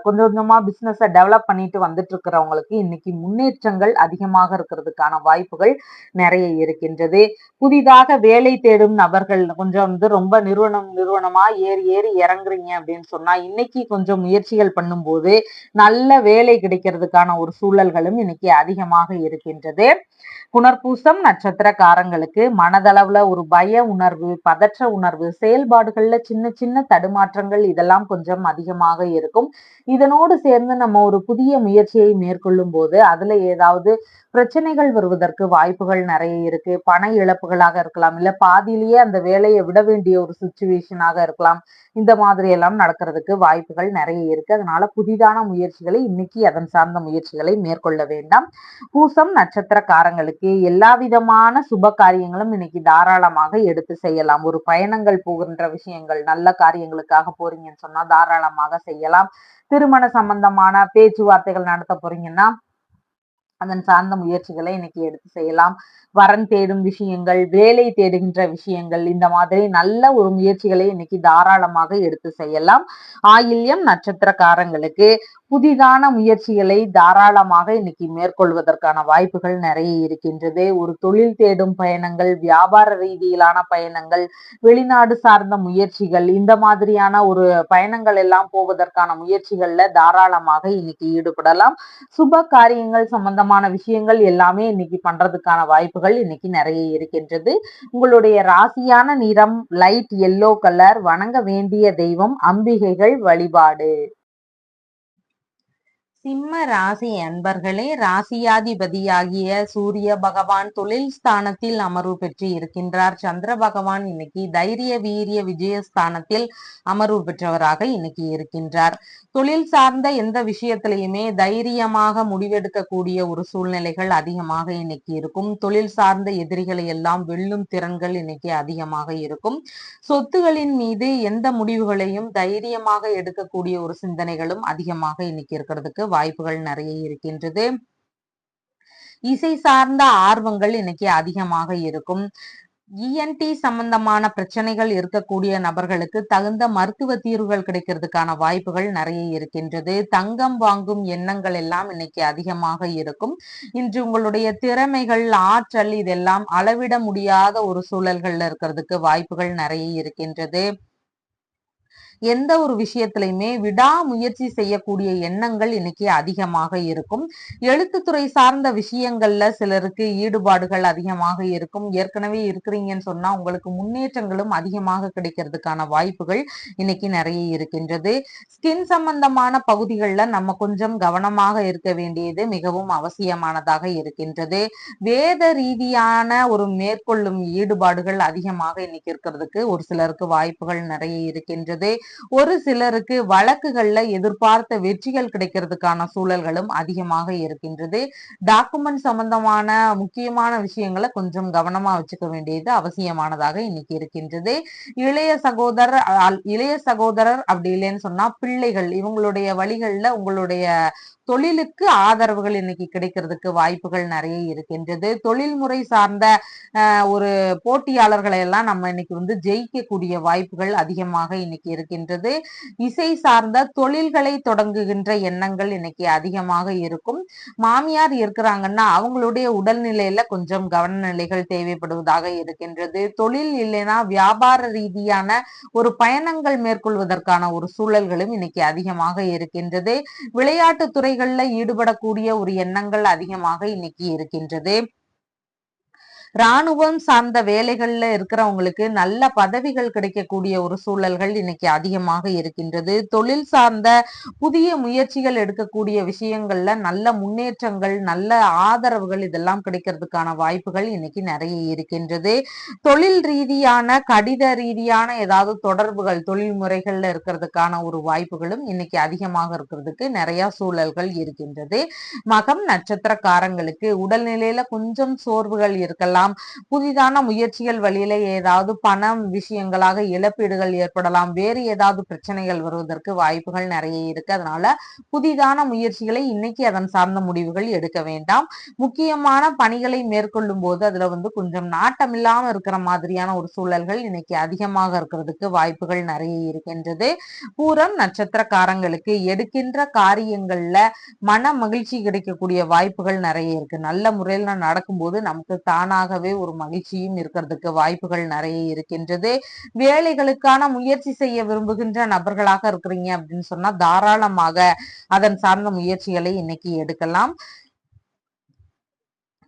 கொஞ்சம் கொஞ்சமா பிசினஸை டெவலப் பண்ணிட்டு வந்துட்டு இருக்கிறவங்களுக்கு இன்னைக்கு முன்னேற்றங்கள் அதிகமாக இருக்கிறதுக்கான வாய்ப்புகள் நிறைய இருக்கின்றது. புதிதாக வேலை தேடும் நபர்கள் கொஞ்சம் ரொம்ப நிறுவனமா ஏறி ஏறி இறங்குறீங்க அப்படின்னு சொன்னா இன்னைக்கு கொஞ்சம் முயற்சிகள் பண்ணும்போது நல்ல வேலை கிடைக்கிறதுக்கான ஒரு சூழல்களும் இன்னைக்கு அதிகமாக இருக்கின்றது. புனர்பூசம் நட்சத்திரக்காரங்களுக்கு மனதளவுல ஒரு பய உணர்வு, பதற்ற உணர்வு, செயல்பாடுகள்ல சின்ன சின்ன தடுமாற்றங்கள் இதெல்லாம் கொஞ்சம் அதிகமாக இருக்கும். இதனோடு சேர்ந்து நம்ம ஒரு புதிய முயற்சியை மேற்கொள்ளும் போது அதுல ஏதாவது பிரச்சனைகள் வருவதற்கு வாய்ப்புகள் நிறைய இருக்கு. பண இழப்புகளாக இருக்கலாம், இல்ல பாதியிலேயே அந்த வேலையை விட வேண்டிய ஒரு சுச்சுவேஷனாக இருக்கலாம். இந்த மாதிரி எல்லாம் நடக்கிறதுக்கு வாய்ப்புகள் நிறைய இருக்கு. அதனால புதிதான முயற்சிகளை இன்னைக்கு அதன் சார்ந்த முயற்சிகளை மேற்கொள்ள வேண்டாம். பூசம் நட்சத்திரக்காரங்களுக்கு எல்லா விதமான சுப காரியங்களும் இன்னைக்கு தாராளமாக எடுத்து செய்யலாம். ஒரு பயணங்கள் போகின்ற விஷயங்கள், நல்ல காரியங்களுக்காக போறீங்கன்னு சொன்னா தாராளமாக செய்யலாம். திருமண சம்பந்தமான பேச்சுவார்த்தைகள் நடத்த போறீங்கன்னா அதன் சார்ந்த முயற்சிகளை இன்னைக்கு எடுத்து செய்யலாம். வரன் தேடும் விஷயங்கள், வேலை தேடுகின்ற விஷயங்கள், இந்த மாதிரி நல்ல ஒரு முயற்சிகளை இன்னைக்கு தாராளமாக எடுத்து செய்யலாம். ஆயில்யம் நட்சத்திரக்காரங்களுக்கு புதிதான முயற்சிகளை தாராளமாக இன்னைக்கு மேற்கொள்வதற்கான வாய்ப்புகள் நிறைய இருக்கின்றது. ஒரு தொழில் தேடும் பயணங்கள், வியாபார ரீதியிலான பயணங்கள், வெளிநாடு சார்ந்த முயற்சிகள், இந்த மாதிரியான ஒரு பயணங்கள் எல்லாம் போவதற்கான முயற்சிகள்ல தாராளமாக இன்னைக்கு ஈடுபடலாம். சுப காரியங்கள் சம்பந்தமான விஷயங்கள் எல்லாமே இன்னைக்கு பண்றதுக்கான வாய்ப்புகள் இன்னைக்கு நிறைய இருக்கின்றது. உங்களுடைய ராசியான நிறம் லைட் எல்லோ கலர். வணங்க வேண்டிய தெய்வம் அம்பிகைகள் வழிபாடு. சிம்ம ராசி அன்பர்களே, ராசியாதிபதியாகிய சூரிய பகவான் தொழில் ஸ்தானத்தில் அமர்வு பெற்று இருக்கின்றார். சந்திர பகவான் இன்னைக்கு தைரிய வீரிய விஜயஸ்தானத்தில் அமர்வு பெற்றவராக இன்னைக்கு இருக்கின்றார். தொழில் சார்ந்த எந்த விஷயத்திலையுமே தைரியமாக முடிவெடுக்கக்கூடிய ஒரு சூழ்நிலைகள் அதிகமாக இன்னைக்கு இருக்கும். தொழில் சார்ந்த எதிரிகளை எல்லாம் வெல்லும் திறன்கள் இன்னைக்கு அதிகமாக இருக்கும். சொத்துகளின் மீது எந்த முடிவுகளையும் தைரியமாக எடுக்கக்கூடிய ஒரு சிந்தனைகளும் அதிகமாக இன்னைக்கு இருக்கிறதுக்கு வாய்ப்புகள் நிறைய இருக்கின்றது. இசை சார்ந்த ஆர்வங்கள் இன்னைக்கு அதிகமாக இருக்கும். இஎன்டி சம்பந்தமான பிரச்சனைகள் இருக்கக்கூடிய நபர்களுக்கு தகுந்த மருத்துவ தீர்வுகள் கிடைக்கிறதுக்கான வாய்ப்புகள் நிறைய இருக்கின்றது. தங்கம் வாங்கும் எண்ணங்கள் எல்லாம் இன்னைக்கு அதிகமாக இருக்கும். இன்று உங்களுடைய திறமைகள், ஆற்றல் இதெல்லாம் அளவிட முடியாத ஒரு சூழல்கள்ல இருக்கிறதுக்கு வாய்ப்புகள் நிறைய இருக்கின்றது. எந்த ஒரு விஷயத்திலையுமே விடாமுயற்சி செய்யக்கூடிய எண்ணங்கள் இன்னைக்கு அதிகமாக இருக்கும். எழுத்துத்துறை சார்ந்த விஷயங்கள்ல சிலருக்கு ஈடுபாடுகள் அதிகமாக இருக்கும். ஏற்கனவே இருக்கிறீங்கன்னு சொன்னா உங்களுக்கு முன்னேற்றங்களும் அதிகமாக கிடைக்கிறதுக்கான வாய்ப்புகள் இன்னைக்கு நிறைய இருக்கின்றது. ஸ்கின் சம்பந்தமான பகுதிகளில் நம்ம கொஞ்சம் கவனமாக இருக்க வேண்டியது மிகவும் அவசியமானதாக இருக்கின்றது. வேத ரீதியான ஒரு மேற்கொள்ளும் ஈடுபாடுகள் அதிகமாக இன்னைக்கு இருக்கிறதுக்கு ஒரு சிலருக்கு வாய்ப்புகள் நிறைய இருக்கின்றது. ஒரு சிலருக்கு வழக்குகள்ல எதிர்பார்த்த வெற்றிகள் கிடைக்கிறதுக்கான சூழல்களும் அதிகமாக இருக்கின்றது. டாக்குமெண்ட் சம்பந்தமான முக்கியமான விஷயங்களை கொஞ்சம் கவனமா வச்சுக்க வேண்டியது அவசியமானதாக இன்னைக்கு இருக்கின்றது. இளைய சகோதரர் அப்படி இல்லைன்னு சொன்னா பிள்ளைகள், இவங்களுடைய வழிகள்ல உங்களுடைய தொழிலுக்கு ஆதரவுகள் இன்னைக்கு கிடைக்கிறதுக்கு வாய்ப்புகள் நிறைய இருக்கின்றது. தொழில்முறை சார்ந்த ஒரு போட்டியாளர்களை எல்லாம் நம்ம இன்னைக்கு ஜெயிக்கக்கூடிய வாய்ப்புகள் அதிகமாக இன்னைக்கு இருக்கின்றது. இசை சார்ந்த தொழில்களை தொடங்குகின்ற எண்ணங்கள் இன்னைக்கு அதிகமாக இருக்கும். மாமியார் இருக்கிறாங்கன்னா அவங்களுடைய உடல்நிலையில கொஞ்சம் கவனநிலைகள் தேவைப்படுவதாக இருக்கின்றது. தொழில் இல்லைன்னா வியாபார ரீதியான ஒரு பயணங்கள் மேற்கொள்வதற்கான ஒரு சூழல்களும் இன்னைக்கு அதிகமாக இருக்கின்றது. விளையாட்டு துறைகள்ல ஈடுபடக்கூடிய ஒரு எண்ணங்கள் அதிகமாக இன்னைக்கு இருக்கின்றது. இராணுவம் சார்ந்த வேலைகள்ல இருக்கிறவங்களுக்கு நல்ல பதவிகள் கிடைக்கக்கூடிய ஒரு சூழல்கள் இன்னைக்கு அதிகமாக இருக்கின்றது. தொழில் சார்ந்த புதிய முயற்சிகள் எடுக்கக்கூடிய விஷயங்கள்ல நல்ல முன்னேற்றங்கள், நல்ல ஆதரவுகள் இதெல்லாம் கிடைக்கிறதுக்கான வாய்ப்புகள் இன்னைக்கு நிறைய இருக்கின்றது. தொழில் ரீதியான கடித ரீதியான ஏதாவது தொடர்புகள் தொழில் முறைகள்ல இருக்கிறதுக்கான ஒரு வாய்ப்புகளும் இன்னைக்கு அதிகமாக இருக்கிறதுக்கு நிறைய சூழல்கள் இருக்கின்றது. மகம் நட்சத்திரக்காரங்களுக்கு உடல்நிலையில கொஞ்சம் சோர்வுகள் இருக்கலாம். புதிதான முயற்சிகள் வழியில ஏதாவது பணம் விஷயங்களாக இழப்பீடுகள் ஏற்படலாம். வேறு ஏதாவது பிரச்சனைகள் வருவதற்கு வாய்ப்புகள் நிறைய இருக்கு. அதனால புதிதான முயற்சிகளை இன்னைக்கு அதன் சார்ந்த முடிவுகள் எடுக்க வேண்டாம். முக்கியமான பணிகளை மேற்கொள்ளும் போது அதுல கொஞ்சம் நாட்டம் இல்லாம இருக்கிற மாதிரியான ஒரு சூழல்கள் இன்னைக்கு அதிகமாக இருக்கிறதுக்கு வாய்ப்புகள் நிறைய இருக்கின்றது. பூரம் நட்சத்திரக்காரங்களுக்கு எடுக்கின்ற காரியங்கள்ல மன மகிழ்ச்சி கிடைக்கக்கூடிய வாய்ப்புகள் நிறைய இருக்கு. நல்ல முறையில் நடக்கும்போது நமக்கு தானாக தானாகவே ஒரு மகிழ்ச்சியும் இருக்கிறதுக்கு வாய்ப்புகள் நிறைய இருக்கின்றது. வேலைகளுக்கான முயற்சி செய்ய விரும்புகின்ற நபர்களாக இருக்கிறீங்க அப்படின்னு சொன்னா தாராளமாக அதன் சார்ந்த முயற்சிகளை இன்னைக்கு எடுக்கலாம்.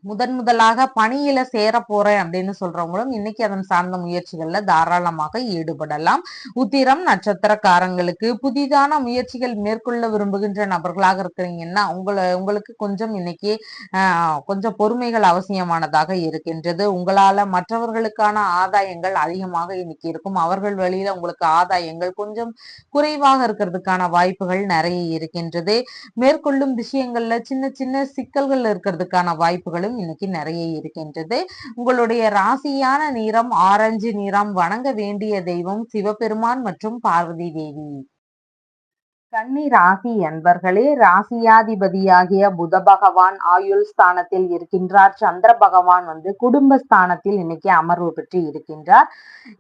முதலாக பணியில சேர போறேன் அப்படின்னு சொல்றவங்களும் இன்னைக்கு அதன் சார்ந்த முயற்சிகள்ல தாராளமாக ஈடுபடலாம். உத்திரம் நட்சத்திரக்காரங்களுக்கு புதிதான முயற்சிகள் மேற்கொள்ள விரும்புகின்ற நபர்களாக இருக்கிறீங்கன்னா உங்களுக்கு கொஞ்சம் இன்னைக்கு கொஞ்சம் பொறுமைகள் அவசியமானதாக இருக்கின்றது. உங்களால மற்றவர்களுக்கான ஆதாயங்கள் அதிகமாக இன்னைக்கு இருக்கும். அவர்கள் வழியில உங்களுக்கு ஆதாயங்கள் கொஞ்சம் குறைவாக இருக்கிறதுக்கான வாய்ப்புகள் நிறைய இருக்கின்றது. மேற்கொள்ளும் விஷயங்கள்ல சின்ன சின்ன சிக்கல்கள் இருக்கிறதுக்கான வாய்ப்புகளும் இன்னைக்கு நிறைய இருக்கின்றது. உங்களுடைய ராசியான நிறம் ஆரஞ்சு நிறம். வணங்க வேண்டிய தெய்வம் சிவபெருமான் மற்றும் பார்வதி தேவி. கன்னி ராசி என்பர்களே, ராசியாதிபதியாகிய புத பகவான் ஆயுள் ஸ்தானத்தில் இருக்கின்றார். சந்திர பகவான் குடும்ப ஸ்தானத்தில் இன்னைக்கு அமர்வு பெற்று இருக்கின்றார்.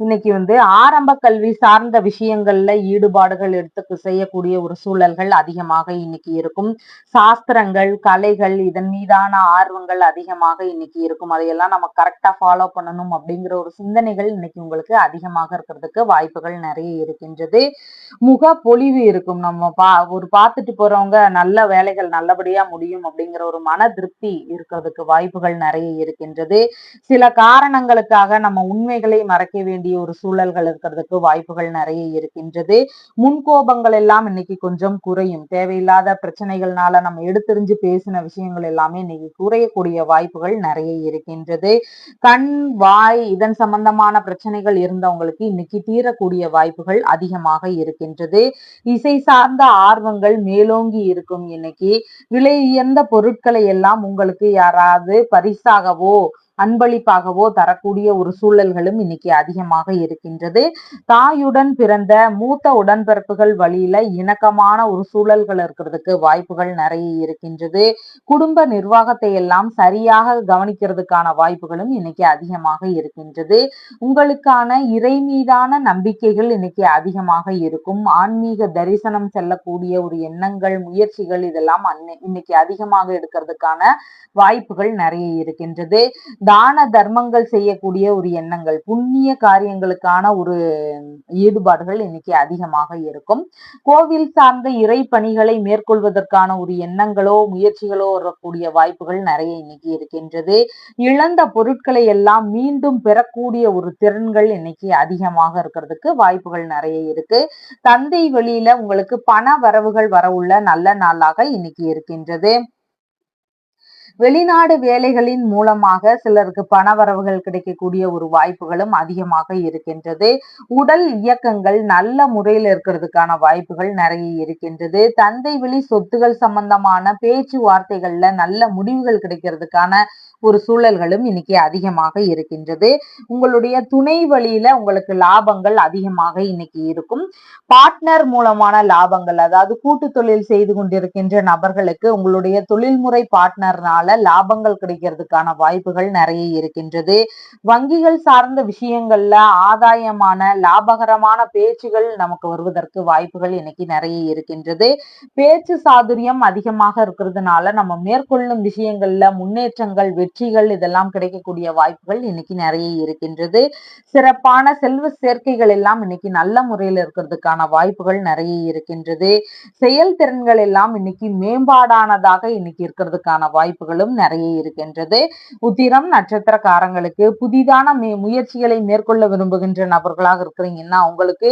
இன்னைக்கு ஆரம்ப கல்வி சார்ந்த விஷயங்கள்ல ஈடுபாடுகள் எடுத்து செய்யக்கூடிய ஒரு சூழல்கள் அதிகமாக இன்னைக்கு இருக்கும். சாஸ்திரங்கள், கலைகள் இதன் மீதான ஆர்வங்கள் அதிகமாக இன்னைக்கு இருக்கும். அதையெல்லாம் நம்ம கரெக்டா ஃபாலோ பண்ணணும் அப்படிங்கிற ஒரு சிந்தனைகள் இன்னைக்கு உங்களுக்கு அதிகமாக இருக்கிறதுக்கு வாய்ப்புகள் நிறைய இருக்கின்றது. முக பொலிவு இருக்கும். நம்ம பார்த்துட்டு போறவங்க நல்ல வேலைகள் நல்லபடியா முடியும் அப்படிங்கிற ஒரு மன திருப்தி இருக்கிறதுக்கு வாய்ப்புகள் நிறைய இருக்கின்றது. சில காரணங்களுக்காக நம்ம உண்மைகளை மறைக்க வேண்டிய ஒரு சூழல்கள் இருக்கிறதுக்கு வாய்ப்புகள் நிறைய இருக்கின்றது. முன்கோபங்கள் எல்லாம் இன்னைக்கு கொஞ்சம் குறையும். தேவையில்லாத பிரச்சனைகள்னால நம்ம எடுத்தெறிஞ்சு பேசின விஷயங்கள் எல்லாமே இன்னைக்கு குறையக்கூடிய வாய்ப்புகள் நிறைய இருக்கின்றது. கண், வாய் இதன் சம்பந்தமான பிரச்சனைகள் இருந்தவங்களுக்கு இன்னைக்கு தீரக்கூடிய வாய்ப்புகள் அதிகமாக இருக்கின்றது. இசை சார்ந்த ஆர்வங்கள் மேலோங்கி இருக்கும். இன்னைக்கு விலை உயர்ந்த பொருட்களை எல்லாம் உங்களுக்கு யாராவது பரிசாகவோ அன்பளிப்பாகவோ தரக்கூடிய ஒரு சூழல்களும் இன்னைக்கு அதிகமாக இருக்கின்றது. தாயுடன் பிறந்த மூத்த உடன்பிறப்புகள் வழியில இணக்கமான ஒரு சூழல்கள் இருக்கிறதுக்கு வாய்ப்புகள் நிறைய இருக்கின்றது. குடும்ப நிர்வாகத்தை எல்லாம் சரியாக கவனிக்கிறதுக்கான வாய்ப்புகளும் இன்னைக்கு அதிகமாக இருக்கின்றது. உங்களுக்கான இறை மீதான நம்பிக்கைகள் இன்னைக்கு அதிகமாக இருக்கும். ஆன்மீக தரிசனம் செல்லக்கூடிய ஒரு எண்ணங்கள், முயற்சிகள் இதெல்லாம் இன்னைக்கு அதிகமாக எடுக்கிறதுக்கான வாய்ப்புகள் நிறைய இருக்கின்றது. தான தர்மங்கள் செய்யக்கூடிய ஒரு எண்ணங்கள், புண்ணிய காரியங்களுக்கான ஒரு ஈடுபாடுகள் இன்னைக்கு அதிகமாக இருக்கும். கோவில் சார்ந்த இறை பணிகளை மேற்கொள்வதற்கான ஒரு எண்ணங்களோ முயற்சிகளோ வரக்கூடிய வாய்ப்புகள் நிறைய இன்னைக்கு இருக்கின்றது. இழந்த பொருட்களை எல்லாம் மீண்டும் பெறக்கூடிய ஒரு திறன்கள் இன்னைக்கு அதிகமாக இருக்கிறதுக்கு வாய்ப்புகள் நிறைய இருக்கு. தந்தை வழியில உங்களுக்கு பண வரவுகள் வரவுள்ள நல்ல நாளாக இன்னைக்கு இருக்கின்றது. வெளிநாடு வேலைகளின் மூலமாக சிலருக்கு பண வரவுகள் கிடைக்கக்கூடிய ஒரு வாய்ப்புகளும் அதிகமாக இருக்கின்றது. உடல் இயக்கங்கள் நல்ல முறையில் இருக்கிறதுக்கான வாய்ப்புகள் நிறைய இருக்கின்றது. தந்தை வழி சொத்துகள் சம்பந்தமான பேச்சுவார்த்தைகள்ல நல்ல முடிவுகள் கிடைக்கிறதுக்கான ஒரு சூழல்களும் இன்னைக்கு அதிகமாக இருக்கின்றது. உங்களுடைய துணை வழியில உங்களுக்கு லாபங்கள் அதிகமாக இன்னைக்கு இருக்கும். பார்ட்னர் மூலமான லாபங்கள், அதாவது கூட்டு தொழில் செய்து கொண்டிருக்கின்ற நபர்களுக்கு உங்களுடைய தொழில்முறை பார்ட்னர்னால லாபங்கள் கிடைக்கிறதுக்கான வாய்ப்புகள் நிறைய இருக்கின்றது. வங்கிகள் சார்ந்த விஷயங்கள்ல ஆதாயமான லாபகரமான பேச்சுகள் நமக்கு வருவதற்கு வாய்ப்புகள் இன்னைக்கு நிறைய இருக்கின்றது. பேச்சு சாதுரியம் அதிகமாக இருக்கிறதுனால நம்ம மேற்கொள்ளும் விஷயங்கள்ல முன்னேற்றங்கள், வெற்றிகள் இதெல்லாம் கிடைக்கக்கூடிய வாய்ப்புகள் இன்னைக்கு நிறைய இருக்கின்றது. சிறப்பான செல்வ சேர்க்கைகள் எல்லாம் இன்னைக்கு நல்ல முறையில் இருக்கிறதுக்கான வாய்ப்புகள் நிறைய இருக்கின்றது. செயல்திறன்கள் எல்லாம் இன்னைக்கு மேம்பாடானதாக இன்னைக்கு இருக்கிறதுக்கான வாய்ப்புகளும் நிறைய இருக்கின்றது. உத்திரம் நட்சத்திரக்காரங்களுக்கு புதிதான முயற்சிகளை மேற்கொள்ள விரும்புகின்ற நபர்களாக இருக்கிறீங்கன்னா உங்களுக்கு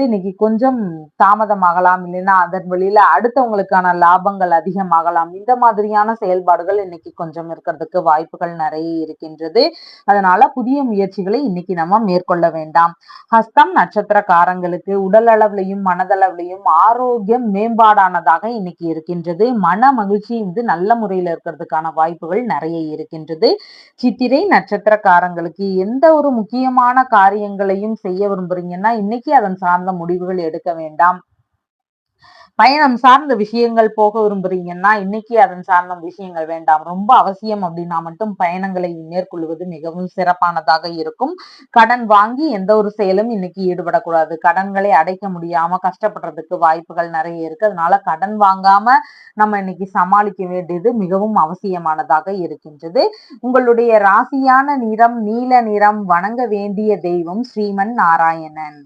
இன்னைக்கு கொஞ்சம் தாமதமாகலாம், இல்லைன்னா அதன் வழியில அடுத்தவங்களுக்கான லாபங்கள் அதிகமாகலாம். இந்த மாதிரியான செயல்பாடுகள் இன்னைக்கு கொஞ்சம் இருக்கிறதுக்கு வாய்ப்புகள் நிறைய இருக்கின்றது. அதனால புதிய முயற்சிகளை இன்னைக்கு நம்ம மேற்கொள்ள வேண்டாம். ஹஸ்தம் நட்சத்திரக்காரங்களுக்கு உடல் அளவிலையும் மனதளவிலையும் ஆரோக்கியம் மேம்பாடானதாக இன்னைக்கு இருக்கின்றது. மன மகிழ்ச்சி நல்ல முறையில் இருக்கிறதுக்கான வாய்ப்புகள் நிறைய இருக்கின்றது. சித்திரை நட்சத்திரக்காரங்களுக்கு எந்த ஒரு முக்கியமான காரியங்களையும் செய்ய விரும்புறீங்கன்னா இன்னைக்கு அதன் சார்ந்த முடிவுகள் எடுக்க வேண்டாம். பயணம் சார்ந்த விஷயங்கள் போக விரும்புறீங்கன்னா இன்னைக்கு அதன் சார்ந்த விஷயங்கள் வேண்டாம். ரொம்ப அவசியம் அப்படின்னா மட்டும் பயணங்களை மேற்கொள்வது மிகவும் சிறப்பானதாக இருக்கும். கடன் வாங்கி எந்த ஒரு செயலும் இன்னைக்கு ஈடுபடக்கூடாது. கடன்களை அடைக்க முடியாம கஷ்டப்படுறதுக்கு வாய்ப்புகள் நிறைய இருக்கு. அதனால கடன் வாங்காம நம்ம இன்னைக்கு சமாளிக்க வேண்டியது மிகவும் அவசியமானதாக இருக்கின்றது. உங்களுடைய ராசியான நிறம் நீல நிறம். வணங்க வேண்டிய தெய்வம் ஸ்ரீமன் நாராயணன்.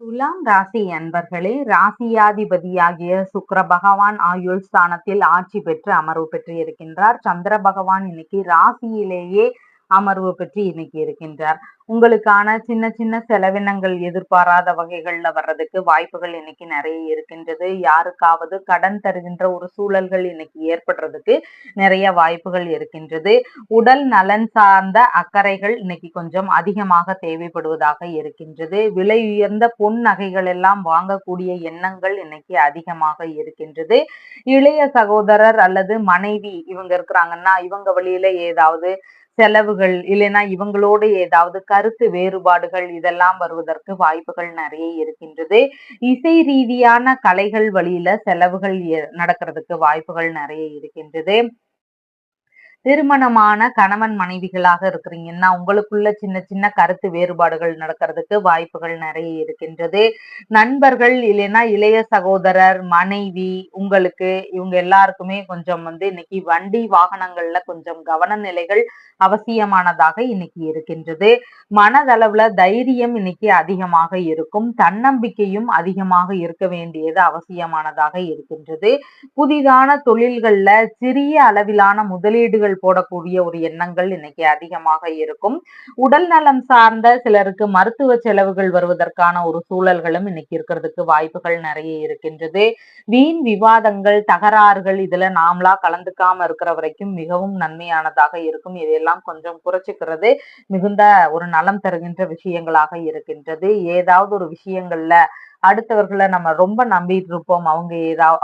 துலாம் ராசி அன்பர்களே, ராசியாதிபதியாகிய சுக்கிர பகவான் ஆயுள் ஸ்தானத்தில் ஆட்சி பெற்று அமர்வு பெற்று இருக்கின்றார். சந்திர பகவான் இன்னைக்கு ராசியிலேயே அமர்வு பெற்று இன்னைக்கு இருக்கின்றார். உங்களுக்கான சின்ன சின்ன செலவினங்கள் எதிர்பாராத வகைகள்ல வர்றதுக்கு வாய்ப்புகள் இன்னைக்கு நிறைய இருக்கின்றது. யாருக்காவது கடன் தருகின்ற ஒரு சூழல்கள் இன்னைக்கு ஏற்படுறதுக்கு நிறைய வாய்ப்புகள் இருக்கின்றது. உடல் நலன் சார்ந்த அக்கறைகள் இன்னைக்கு கொஞ்சம் அதிகமாக தேவைப்படுவதாக இருக்கின்றது. விலை உயர்ந்த பொன் நகைகள் எல்லாம் வாங்கக்கூடிய எண்ணங்கள் இன்னைக்கு அதிகமாக இருக்கின்றது. இளைய சகோதரர் அல்லது மனைவி இவங்க இருக்கிறாங்கன்னா இவங்க வழியில ஏதாவது செலவுகள் இல்லைன்னா இவங்களோடு ஏதாவது கருத்து வேறுபாடுகள் இதெல்லாம் வருவதற்கு வாய்ப்புகள் நிறைய இருக்கின்றது. இசை ரீதியான கலைகள் வழியில செலவுகள் நடக்கிறதுக்கு வாய்ப்புகள் நிறைய இருக்கின்றது. திருமணமான கணவன் மனைவிகளாக இருக்கிறீங்கன்னா உங்களுக்குள்ள சின்ன சின்ன கருத்து வேறுபாடுகள் நடக்கிறதுக்கு வாய்ப்புகள் நிறைய இருக்கின்றது. நண்பர்கள் இல்லைன்னா இளைய சகோதரர் மனைவி உங்களுக்கு இவங்க எல்லாருக்குமே கொஞ்சம் இன்னைக்கு வண்டி வாகனங்கள்ல கொஞ்சம் கவன நிலைகள் அவசியமானதாக இன்னைக்கு இருக்கின்றது. மனதளவுல தைரியம் இன்னைக்கு அதிகமாக இருக்கும். தன்னம்பிக்கையும் அதிகமாக இருக்க வேண்டியது அவசியமானதாக இருக்கின்றது. புதிதான தொழில்கள்ல சிறிய அளவிலான முதலீடுகள் போடக்கூடிய ஒரு எண்ணங்கள் இன்னைக்கு அதிகமாக இருக்கும். உடல் நலம் சார்ந்த சிலருக்கு மருத்துவ செலவுகள் வருவதற்கான ஒரு சூழல்களும் இன்னைக்கு இருக்கிறதுக்கு வாய்ப்புகள் நிறைய இருக்கின்றது. வீண் விவாதங்கள் தகராறுகள் இதுல நாமளா கலந்துக்காம இருக்கிற வரைக்கும் மிகவும் நன்மையானதாக இருக்கும். இதையெல்லாம் கொஞ்சம் குறைச்சிக்கிறது மிகுந்த ஒரு நலம் தருகின்ற விஷயங்களாக இருக்கின்றது. ஏதாவது ஒரு விஷயங்கள்ல அடுத்தவர்களை நம்ம ரொம்ப நம்பிட்டு இருப்போம்.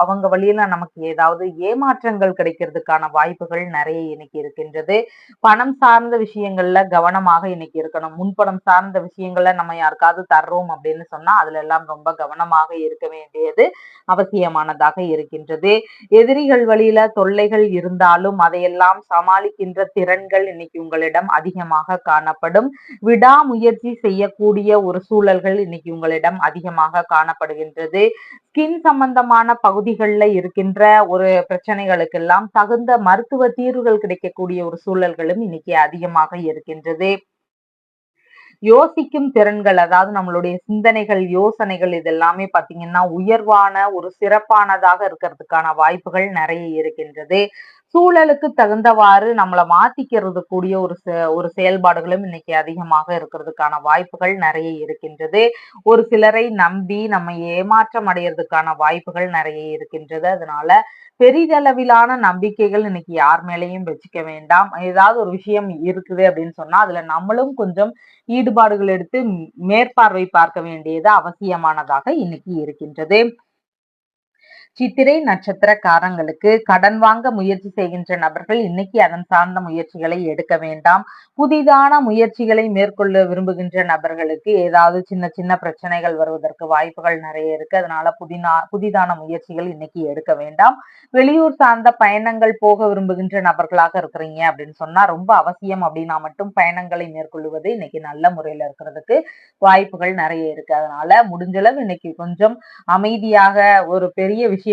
அவங்க வழியில நமக்கு ஏதாவது ஏமாற்றங்கள் கிடைக்கிறதுக்கான வாய்ப்புகள் நிறைய இன்னைக்கு இருக்கின்றது. பணம் சார்ந்த விஷயங்கள்ல கவனமாக இன்னைக்கு இருக்கணும். முன்பணம் சார்ந்த விஷயங்கள்ல நம்ம யாருக்காவது தர்றோம் அப்படின்னு சொன்னா அதுல எல்லாம் ரொம்ப கவனமாக இருக்க வேண்டியது அவசியமானதாக இருக்கின்றது. எதிரிகள் வழியில தொல்லைகள் இருந்தாலும் அதையெல்லாம் சமாளிக்கின்ற திறன்கள் இன்னைக்கு உங்களிடம் அதிகமாக காணப்படும். விடாமுயற்சி செய்யக்கூடிய ஒரு சூழல்கள் இன்னைக்கு உங்களிடம் அதிகமாக காணப்படுகின்றது. ஸ்கின் சம்பந்தமான பகுதிகளில் இருக்கின்ற ஒரு பிரச்சனைகளுக்கெல்லாம் தகுந்த மருத்துவ தீர்வுகள் கிடைக்கக்கூடிய ஒரு சூழல்களும் இன்னைக்கு அதிகமாக இருக்கின்றது. யோசிக்கும் திறன்கள் அதாவது நம்மளுடைய சிந்தனைகள் யோசனைகள் இதெல்லாமே பாத்தீங்கன்னா உயர்வான ஒரு சிறப்பானதாக இருக்கிறதுக்கான வாய்ப்புகள் நிறைய இருக்கின்றது. சூழலுக்கு தகுந்தவாறு நம்மளை மாத்திக்கிறது கூடிய ஒரு செயல்பாடுகளும் இன்னைக்கு அதிகமாக இருக்கிறதுக்கான வாய்ப்புகள் நிறைய இருக்கின்றது. ஒரு சிலரை நம்பி நம்ம ஏமாற்றம் அடையிறதுக்கான வாய்ப்புகள் நிறைய இருக்கின்றது. அதனால பெரிதளவிலான நம்பிக்கைகள் இன்னைக்கு யார் மேலேயும் வச்சுக்க வேண்டாம். ஏதாவது ஒரு விஷயம் இருக்குது அப்படின்னு சொன்னா அதுல நம்மளும் கொஞ்சம் ஈடுபாடுகள் எடுத்து மேற்பார்வை பார்க்க வேண்டியது அவசியமானதாக இன்னைக்கு இருக்கின்றது. சித்திரை நட்சத்திரக்காரங்களுக்கு கடன் வாங்க முயற்சி செய்கின்ற நபர்கள் இன்னைக்கு அதன் சார்ந்த முயற்சிகளை எடுக்க வேண்டாம். புதிதான முயற்சிகளை மேற்கொள்ள விரும்புகின்ற நபர்களுக்கு ஏதாவது சின்ன சின்ன பிரச்சனைகள் வருவதற்கு வாய்ப்புகள் நிறைய இருக்கு. அதனால புதிதான முயற்சிகள் இன்னைக்கு எடுக்க வேண்டாம். வெளியூர் சார்ந்த பயணங்கள் போக விரும்புகின்ற நபர்களாக இருக்கிறீங்க அப்படின்னு சொன்னா ரொம்ப அவசியம் அப்படின்னா மட்டும் பயணங்களை மேற்கொள்வது இன்னைக்கு நல்ல முறையில இருக்கிறதுக்கு வாய்ப்புகள் நிறைய இருக்கு. அதனால முடிஞ்சளவு இன்னைக்கு கொஞ்சம் அமைதியாக ஒரு பெரிய விஷயங்கள்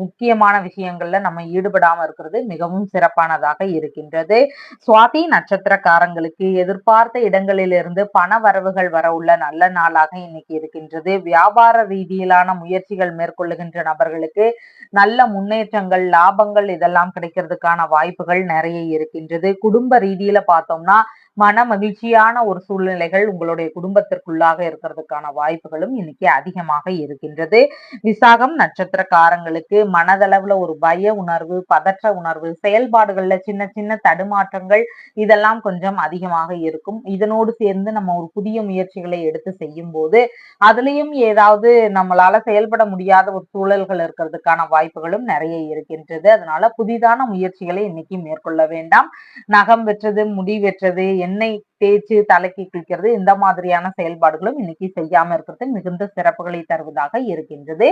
முக்கியமான விஷயங்கள்ல நம்ம ஈடுபடாம இருக்கிறது மிகவும் சிறப்பானதாக இருக்கின்றது. சுவாதி நட்சத்திரக்காரங்களுக்கு எதிர்பார்த்த இடங்களிலிருந்து பண வரவுகள் வர உள்ள நல்ல நாளாக இன்னைக்கு இருக்கின்றது. வியாபார ரீதியிலான முயற்சிகள் மேற்கொள்ளுகின்ற நபர்களுக்கு நல்ல முன்னேற்றங்கள் லாபங்கள் இதெல்லாம் கிடைக்கிறதுக்கான வாய்ப்புகள் நிறைய இருக்கின்றது. குடும்ப ரீதியில பார்த்தோம்னா மன மகிழ்ச்சியான ஒரு சூழ்நிலைகள் உங்களுடைய குடும்பத்திற்குள்ளாக இருக்கிறதுக்கான வாய்ப்புகளும் இன்னைக்கு அதிகமாக இருக்கின்றது. விசாகம் நட்சத்திரக்காரங்களுக்கு மனதளவுல ஒரு பய உணர்வு பதற்ற உணர்வு செயல்பாடுகள்ல சின்ன சின்ன தடுமாற்றங்கள் இதெல்லாம் கொஞ்சம் அதிகமாக இருக்கும். இதனோடு சேர்ந்து நம்ம ஒரு புதிய முயற்சிகளை எடுத்து செய்யும் போது அதுலயும் ஏதாவது நம்மளால செயல்பட முடியாத ஒரு சூழல்கள் இருக்கிறதுக்கான வாய்ப்புகளும் நிறைய இருக்கின்றது. அதனால புதிதான முயற்சிகளை இன்னைக்கு மேற்கொள்ள வேண்டாம். நகம் வெற்றது முடி வெற்றது எண்ணெய் தேய்ச்சி தலைக்கு குளிக்கிறது இந்த மாதிரியான செயல்பாடுகளும் இன்னைக்கு செய்யாம இருக்கிறது மிகுந்த சிறப்புகளை தருவதாக இருக்கின்றது.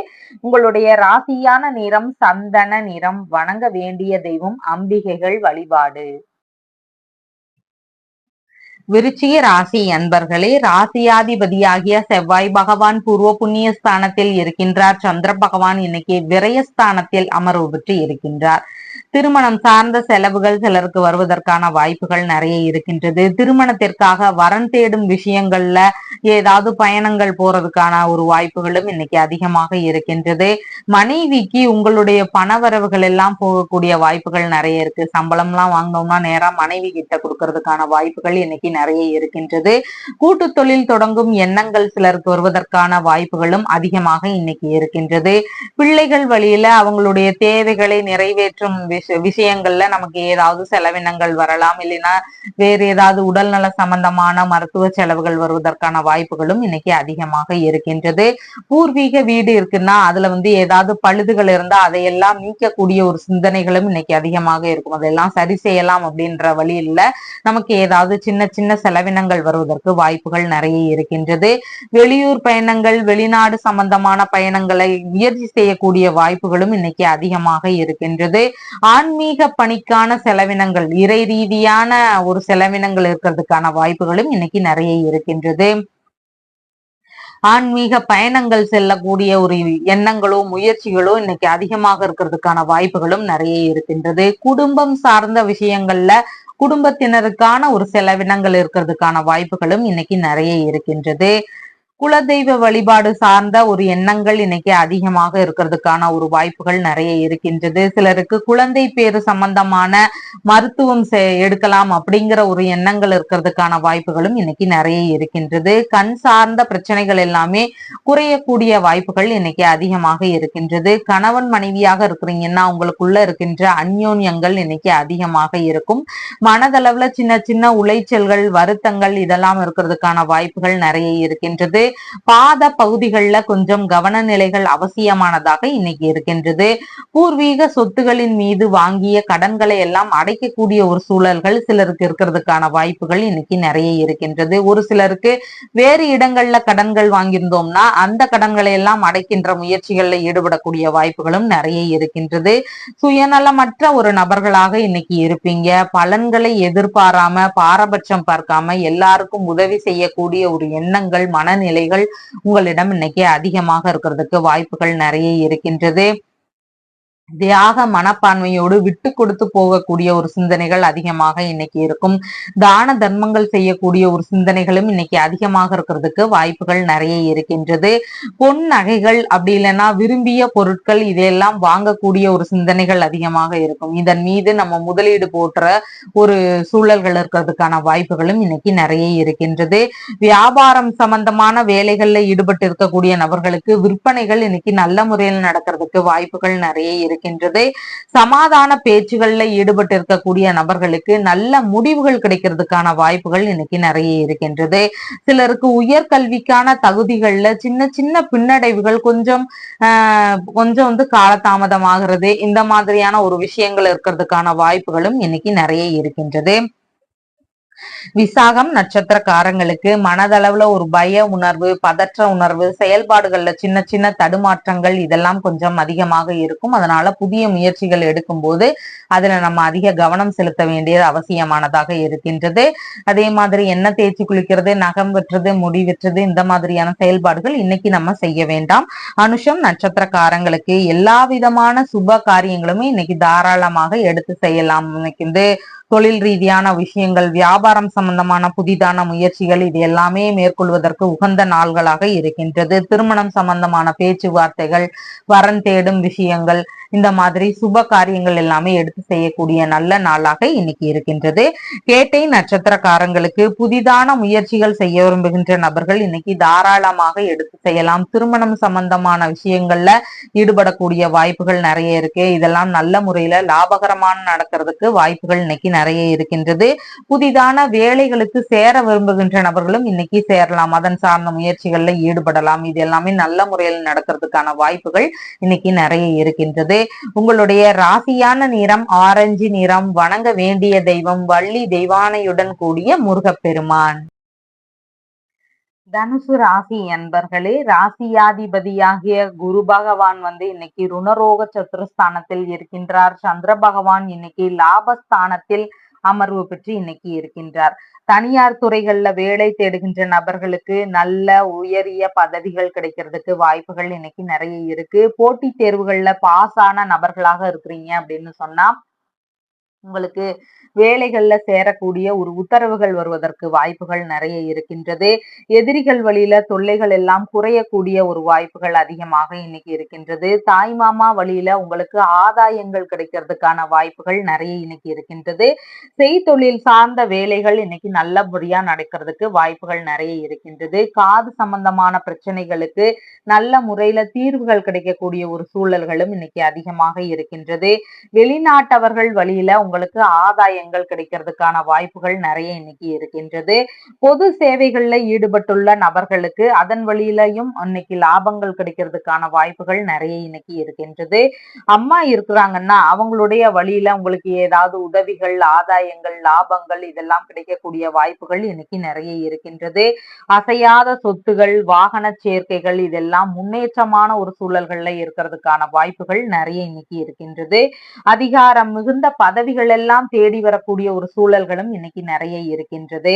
உங்களுடைய ராசியான நிறம் சந்தன நிறம். வணங்க வேண்டிய தெய்வம் அம்பிகைகள் வழிபாடு. விருச்சிக ராசி அன்பர்களே, ராசியாதிபதியாகிய செவ்வாய் பகவான் பூர்வ புண்ணிய ஸ்தானத்தில் இருக்கின்றார். சந்திர பகவான் இன்னைக்கு விரயஸ்தானத்தில் அமர்வு பெற்று இருக்கின்றார். திருமணம் சார்ந்த செலவுகள் சிலருக்கு வருவதற்கான வாய்ப்புகள் நிறைய இருக்கின்றது. திருமணத்திற்காக வரன் தேடும் விஷயங்கள்ல ஏதாவது பயணங்கள் போறதுக்கான ஒரு வாய்ப்புகளும் இன்னைக்கு அதிகமாக இருக்கின்றது. மனைவிக்கு உங்களுடைய பணவரவுகள் எல்லாம் போகக்கூடிய வாய்ப்புகள் நிறைய இருக்கு. சம்பளம் எல்லாம் வாங்கினோம்னா நேரா மனைவி கிட்ட கொடுக்கறதுக்கான வாய்ப்புகள் இன்னைக்கு நிறைய இருக்கின்றது. கூட்டு தொழில் தொடங்கும் எண்ணங்கள் சிலருக்கு வருவதற்கான வாய்ப்புகளும் அதிகமாக இன்னைக்கு இருக்கின்றது. பிள்ளைகள் வழியில அவங்களுடைய தேவைகளை நிறைவேற்றும் விஷயங்கள்ல நமக்கு ஏதாவது செலவினங்கள் வரலாம். இல்லைன்னா வேறு ஏதாவது உடல்நல சம்பந்தமான மருத்துவ செலவுகள் வருவதற்கான வாய்ப்புகளும் இன்னைக்கு அதிகமாக இருக்கின்றது. பூர்வீக வீடு இருக்குன்னா அதுல ஏதாவது பழுதுகள் இருந்தா அதையெல்லாம் நீக்கக்கூடிய ஒரு சிந்தனைகளும் இன்னைக்கு அதிகமாக இருக்கும். அதெல்லாம் சரி செய்யலாம் அப்படின்ற வழியில நமக்கு ஏதாவது சின்ன சின்ன செலவினங்கள் வருவதற்கு வாய்ப்புகள் நிறைய இருக்கின்றது. வெளியூர் பயணங்கள் வெளிநாடு சம்பந்தமான பயணங்களை முயற்சி செய்யக்கூடிய வாய்ப்புகளும் இன்னைக்கு அதிகமாக இருக்கின்றது. ஆன்மீக பணிக்கான செலவினங்கள் இறை ரீதியான ஒரு செலவினங்கள் இருக்கிறதுக்கான வாய்ப்புகளும் இன்னைக்கு நிறைய இருக்கின்றது. ஆன்மீக பயணங்கள் செல்லக்கூடிய ஒரு எண்ணங்களோ முயற்சிகளோ இன்னைக்கு அதிகமாக இருக்கிறதுக்கான வாய்ப்புகளும் நிறைய இருக்கின்றது. குடும்பம் சார்ந்த விஷயங்கள்ல குடும்பத்தினருக்கான ஒரு செலவினங்கள் இருக்கிறதுக்கான வாய்ப்புகளும் இன்னைக்கு நிறைய இருக்கின்றது. குலதெய்வ வழிபாடு சார்ந்த ஒரு எண்ணங்கள் இன்னைக்கு அதிகமாக இருக்கிறதுக்கான ஒரு வாய்ப்புகள் நிறைய இருக்கின்றது. சிலருக்கு குழந்தை பேரு சம்பந்தமான மருத்துவம் எடுக்கலாம் அப்படிங்கிற ஒரு எண்ணங்கள் இருக்கிறதுக்கான வாய்ப்புகளும் இன்னைக்கு நிறைய இருக்கின்றது. கண் சார்ந்த பிரச்சனைகள் எல்லாமே குறையக்கூடிய வாய்ப்புகள் இன்னைக்கு அதிகமாக இருக்கின்றது. கணவன் மனைவியாக இருக்கிறீங்கன்னா உங்களுக்குள்ள இருக்கின்ற அந்யோன்யங்கள் இன்னைக்கு அதிகமாக இருக்கும். மனதளவுல சின்ன சின்ன உளைச்சல்கள் வருத்தங்கள் இதெல்லாம் இருக்கிறதுக்கான வாய்ப்புகள் நிறைய இருக்கின்றது. பாத பகுதிகளில் கொஞ்சம் கவன நிலைகள் அவசியமானதாக இன்னைக்கு இருக்கின்றது. பூர்வீக சொத்துகளின் மீது வாங்கிய கடன்களை எல்லாம் அடைக்கக்கூடிய ஒரு சூழல்கள் சிலருக்கு இருக்கிறதுக்கான வாய்ப்புகள் இன்னைக்கு நிறைய இருக்கின்றது. ஒரு சிலருக்கு வேறு இடங்கள்ல கடன்கள் வாங்கியிருந்தோம்னா அந்த கடன்களை எல்லாம் அடைக்கின்ற முயற்சிகள்ல ஈடுபடக்கூடிய வாய்ப்புகளும் நிறைய இருக்கின்றது. சுயநலமற்ற ஒரு நபர்களாக இன்னைக்கு இருப்பீங்க. பலன்களை எதிர்பாராம பாரபட்சம் பார்க்காம எல்லாருக்கும் உதவி செய்யக்கூடிய ஒரு எண்ணங்கள் மனநிலைகள் உங்களிடம் இன்னைக்கு அதிகமாக இருக்கிறதுக்கு வாய்ப்புகள் நிறைய இருக்கின்றது. தியாக மனப்பான்மையோடு விட்டு கொடுத்து போகக்கூடிய ஒரு சிந்தனைகள் அதிகமாக இன்னைக்கு இருக்கும். தான தர்மங்கள் செய்யக்கூடிய ஒரு சிந்தனைகளும் இன்னைக்கு அதிகமாக இருக்கிறதுக்கு வாய்ப்புகள் நிறைய இருக்கின்றது. பொன் நகைகள் அப்படி இல்லைன்னா விரும்பிய பொருட்கள் இதையெல்லாம் வாங்கக்கூடிய ஒரு சிந்தனைகள் அதிகமாக இருக்கும். இதன் மீது நம்ம முதலீடு போன்ற ஒரு சூழல்கள் இருக்கிறதுக்கான வாய்ப்புகளும் இன்னைக்கு நிறைய இருக்கின்றது. வியாபாரம் சம்பந்தமான வேலைகள்ல ஈடுபட்டு இருக்கக்கூடிய நபர்களுக்கு விற்பனைகள் இன்னைக்கு நல்ல முறையில் நடக்கிறதுக்கு வாய்ப்புகள் நிறைய இருக்கின்றது. சமாதான பேச்சுகள்ல ஈடுபட்டு இருக்கக்கூடிய நபர்களுக்கு நல்ல முடிவுகள் கிடைக்கிறதுக்கான வாய்ப்புகள் இன்னைக்கு நிறைய இருக்கின்றது. சிலருக்கு உயர்கல்விக்கான தகுதிகள்ல சின்ன சின்ன பின்னடைவுகள் கொஞ்சம் காலதாமதமாகிறது இந்த மாதிரியான ஒரு விஷயங்கள் இருக்கிறதுக்கான வாய்ப்புகளும் இன்னைக்கு நிறைய இருக்கின்றது. விசாகம் நட்சத்திரக்காரங்களுக்கு மனதளவுல ஒரு பய உணர்வு பதற்ற உணர்வு செயல்பாடுகள்ல சின்ன சின்ன தடுமாற்றங்கள் இதெல்லாம் கொஞ்சம் அதிகமாக இருக்கும். அதனால புதிய முயற்சிகள் எடுக்கும் போது அதுல நம்ம அதிக கவனம் செலுத்த வேண்டியது அவசியமானதாக இருக்கின்றது. அதே மாதிரி எண்ணெய் தேய்ச்சி குளிக்கிறது நகம் வெட்டுறது முடி வெட்டுறது இந்த மாதிரியான செயல்பாடுகள் இன்னைக்கு நம்ம செய்ய வேண்டாம். அனுஷம் நட்சத்திரக்காரங்களுக்கு எல்லா விதமான சுப காரியங்களுமே இன்னைக்கு தாராளமாக எடுத்து செய்யலாம். இன்னைக்கு தொழில் ரீதியான விஷயங்கள் வியாபாரம் சம்பந்தமான புதிதான முயற்சிகள் இது எல்லாமே மேற்கொள்வதற்கு உகந்த நாள்களாக இருக்கின்றது. திருமணம் சம்பந்தமான பேச்சுவார்த்தைகள் வரன் தேடும் விஷயங்கள் இந்த மாதிரி சுப காரியங்கள் எல்லாமே எடுத்து செய்யக்கூடிய நல்ல நாளாக இன்னைக்கு இருக்கின்றது. கேட்டை நட்சத்திரக்காரங்களுக்கு புதிதான முயற்சிகள் செய்ய விரும்புகின்ற நபர்கள் இன்னைக்கு தாராளமாக எடுத்து செய்யலாம். திருமணம் சம்பந்தமான விஷயங்கள்ல ஈடுபடக்கூடிய வாய்ப்புகள் நிறைய இருக்கு. இதெல்லாம் நல்ல முறையில லாபகரமான நடக்கிறதுக்கு வாய்ப்புகள் இன்னைக்கு நிறைய இருக்கின்றது. புதிதான வேலைகளுக்கு சேர விரும்புகின்ற நபர்களும் இன்னைக்கு சேரலாம். அதன் சார்ந்த முயற்சிகள்ல ஈடுபடலாம். இது எல்லாமே நல்ல முறையில் நடக்கிறதுக்கான வாய்ப்புகள் இன்னைக்கு நிறைய இருக்கின்றது. உங்களுடைய ராசியான நிறம் ஆரஞ்சு நிறம். வணங்க வேண்டிய தெய்வம் வள்ளி தெய்வானையுடன் கூடிய முருகப்பெருமான். தனுசு ராசி அன்பர்களே, ராசியாதிபதியாகிய குரு பகவான் இன்னைக்கு ருணரோக சத்துருஸ்தானத்தில் இருக்கின்றார். சந்திர பகவான் இன்னைக்கு லாபஸ்தானத்தில் அமர்வு பெற்று இன்னைக்கு இருக்கின்றார். தனியார் துறைகள்ல வேலை தேடுகின்ற நபர்களுக்கு நல்ல உயரிய பதவிகள் கிடைக்கிறதுக்கு வாய்ப்புகள் இன்னைக்கு நிறைய இருக்கு. போட்டித் தேர்வுகள்ல பாஸ் ஆன நபர்களாக இருக்கிறீங்க அப்படின்னு சொன்னா உங்களுக்கு வேலைகள்ல சேரக்கூடிய ஒரு உத்தரவுகள் வருவதற்கு வாய்ப்புகள் நிறைய இருக்கின்றது. எதிரிகள் வழியில தொல்லைகள் எல்லாம் குறையக்கூடிய ஒரு வாய்ப்புகள் அதிகமாக இன்னைக்கு இருக்கின்றது. தாய் மாமா வழியில உங்களுக்கு ஆதாயங்கள் கிடைக்கிறதுக்கான வாய்ப்புகள் நிறைய இன்னைக்கு இருக்கின்றது. செய்தொழில் சார்ந்த வேலைகள் இன்னைக்கு நல்லபடியா நடக்கிறதுக்கு வாய்ப்புகள் நிறைய இருக்கின்றது. காது சம்பந்தமான பிரச்சனைகளுக்கு நல்ல முறையில தீர்வுகள் கிடைக்கக்கூடிய ஒரு சூழல்களும் இன்னைக்கு அதிகமாக இருக்கின்றது. வெளிநாட்டவர்கள் வழியில உங்களுக்கு ஆதாயங்கள் கிடைக்கிறதுக்கான வாய்ப்புகள் நிறைய இன்னைக்கு இருக்கின்றது. பொது சேவைகள்ல ஈடுபட்டுள்ள நபர்களுக்கு அதன் வழியிலையும் இன்னைக்கு லாபங்கள் கிடைக்கிறதுக்கான வாய்ப்புகள் நிறைய இன்னைக்கு இருக்கின்றது. அம்மா இருக்கிறாங்கன்னா அவங்களுடைய வழியில உங்களுக்கு ஏதாவது உதவிகள், ஆதாயங்கள், லாபங்கள் இதெல்லாம் கிடைக்கக்கூடிய வாய்ப்புகள் இன்னைக்கு நிறைய இருக்கின்றது. அசையாத சொத்துகள், வாகன சேர்க்கைகள் இதெல்லாம் முன்னேற்றமான ஒரு சூழல்கள்ல இருக்கிறதுக்கான வாய்ப்புகள் நிறைய இன்னைக்கு இருக்கின்றது. அதிகாரம் மிகுந்த பதவிகள் எல்லாம் தேடி வரக்கூடிய ஒரு சூழல்களும் இன்னைக்கு நிறைய இருக்கின்றது.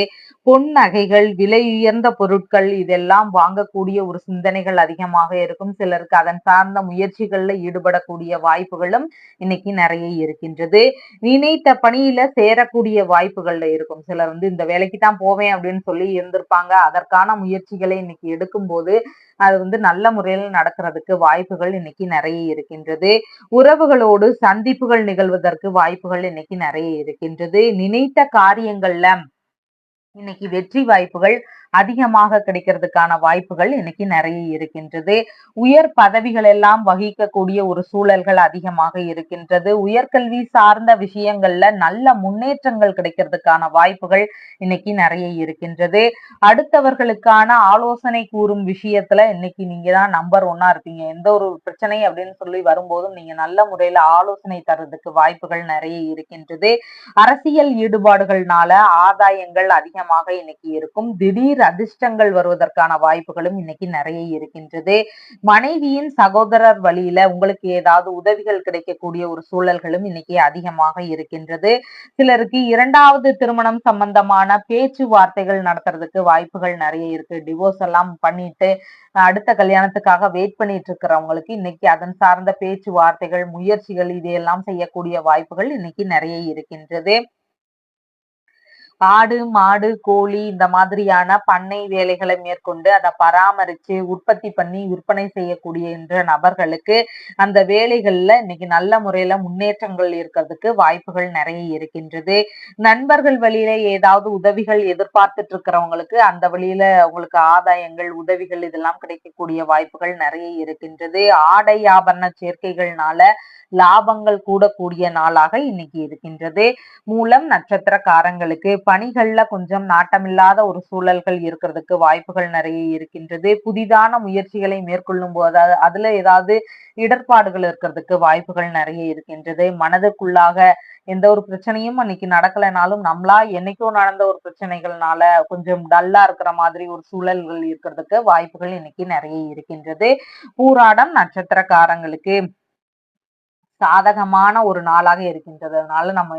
பொன் நகைகள், விலை உயர்ந்த பொருட்கள் இதெல்லாம் வாங்கக்கூடிய ஒரு சிந்தனைகள் அதிகமாக இருக்கும். சிலருக்கு அதன் சார்ந்த முயற்சிகள்ல ஈடுபடக்கூடிய வாய்ப்புகளும் இன்னைக்கு நிறைய இருக்கின்றது. நினைத்த பணியில சேரக்கூடிய வாய்ப்புகள்ல இருக்கும். சிலர் இந்த வேலைக்கு தான் போவேன் அப்படின்னு சொல்லி இருந்திருப்பாங்க. அதற்கான முயற்சிகளை இன்னைக்கு எடுக்கும் போது அது நல்ல முறையில் நடக்கிறதுக்கு வாய்ப்புகள் இன்னைக்கு நிறைய இருக்கின்றது. உறவுகளோடு சந்திப்புகள் நிகழ்வதற்கு வாய்ப்புகள் இன்னைக்கு நிறைய இருக்கின்றது. நினைத்த காரியங்கள்ல இன்னைக்கு வெற்றி வாய்ப்புகள் அதிகமாக கிடைக்கிறதுக்கான வாய்ப்புகள் இன்னைக்கு நிறைய இருக்கின்றது. உயர் பதவிகள் எல்லாம் வகிக்கக்கூடிய ஒரு சூழல்கள் அதிகமாக இருக்கின்றது. உயர்கல்வி சார்ந்த விஷயங்கள்ல நல்ல முன்னேற்றங்கள் கிடைக்கிறதுக்கான வாய்ப்புகள் இன்னைக்கு நிறைய இருக்கின்றது. அடுத்தவர்களுக்கான ஆலோசனை கூறும் விஷயத்துல இன்னைக்கு நீங்க தான் நம்பர் ஒன்னா இருப்பீங்க. எந்த ஒரு பிரச்சனை அப்படின்னு சொல்லி வரும்போதும் நீங்க நல்ல முறையில ஆலோசனை தர்றதுக்கு வாய்ப்புகள் நிறைய இருக்கின்றது. அரசியல் ஈடுபாடுகள்னால ஆதாயங்கள் அதிகமாக இன்னைக்கு இருக்கும். திடீர் அதிர்ஷ்டங்கள் வருவதற்கான வாய்ப்புகளும் இன்னைக்கு நிறைய இருக்கின்றது. மனைவியின் சகோதரர் வழியில உங்களுக்கு ஏதாவது உதவிகள் கிடைக்கக்கூடிய ஒரு சூழல்களும் இன்னைக்கு அதிகமாக இருக்கின்றது. சிலருக்கு இரண்டாவது திருமணம் சம்பந்தமான பேச்சுவார்த்தைகள் நடத்துறதுக்கு வாய்ப்புகள் நிறைய இருக்கு. டிவோர்ஸ் எல்லாம் பண்ணிட்டு அடுத்த கல்யாணத்துக்காக வெயிட் பண்ணிட்டு இருக்கிறவங்களுக்கு இன்னைக்கு அதன் சார்ந்த பேச்சுவார்த்தைகள், முயற்சிகள் இதையெல்லாம் செய்யக்கூடிய வாய்ப்புகள் இன்னைக்கு நிறைய இருக்கின்றது. ஆடு, மாடு, கோழி இந்த மாதிரியான பண்ணை வேலைகளை மேற்கொண்டு அதை பராமரிச்சு உற்பத்தி பண்ணி விற்பனை செய்யக்கூடிய நபர்களுக்கு அந்த வேலைகள்ல இன்னைக்கு நல்ல முறையில முன்னேற்றங்கள் இருக்கிறதுக்கு வாய்ப்புகள் நிறைய இருக்கின்றது. நண்பர்கள் வழியில ஏதாவது உதவிகள் எதிர்பார்த்துட்டு இருக்கிறவங்களுக்கு அந்த வழியில உங்களுக்கு ஆதாயங்கள், உதவிகள் இதெல்லாம் கிடைக்கக்கூடிய வாய்ப்புகள் நிறைய இருக்கின்றது. ஆடை ஆபரண சேர்க்கைகள்னால லாபங்கள் கூடக்கூடிய நாளாக இன்னைக்கு இருக்கின்றது. மூலம் நட்சத்திரக்காரங்களுக்கு பணிகள்ல கொஞ்சம் நாட்டமில்லாத ஒரு சூழல்கள் இருக்கிறதுக்கு வாய்ப்புகள் நிறைய இருக்கின்றது. புதிதான முயற்சிகளை மேற்கொள்ளும் போது அதுல ஏதாவது இடர்பாடுகள் இருக்கிறதுக்கு வாய்ப்புகள் நிறைய இருக்கின்றது. மனதுக்குள்ளாக எந்த ஒரு பிரச்சனையும் அன்னைக்கு நடக்கலைனாலும் நம்மளா என்னைக்கோ நடந்த ஒரு பிரச்சனைகள்னால கொஞ்சம் டல்லா இருக்கிற மாதிரி ஒரு சூழல்கள் இருக்கிறதுக்கு வாய்ப்புகள் இன்னைக்கு நிறைய இருக்கின்றது. பூராடம் நட்சத்திரக்காரங்களுக்கு சாதகமான ஒரு நாளாக இருக்கின்றது. அதனால நம்ம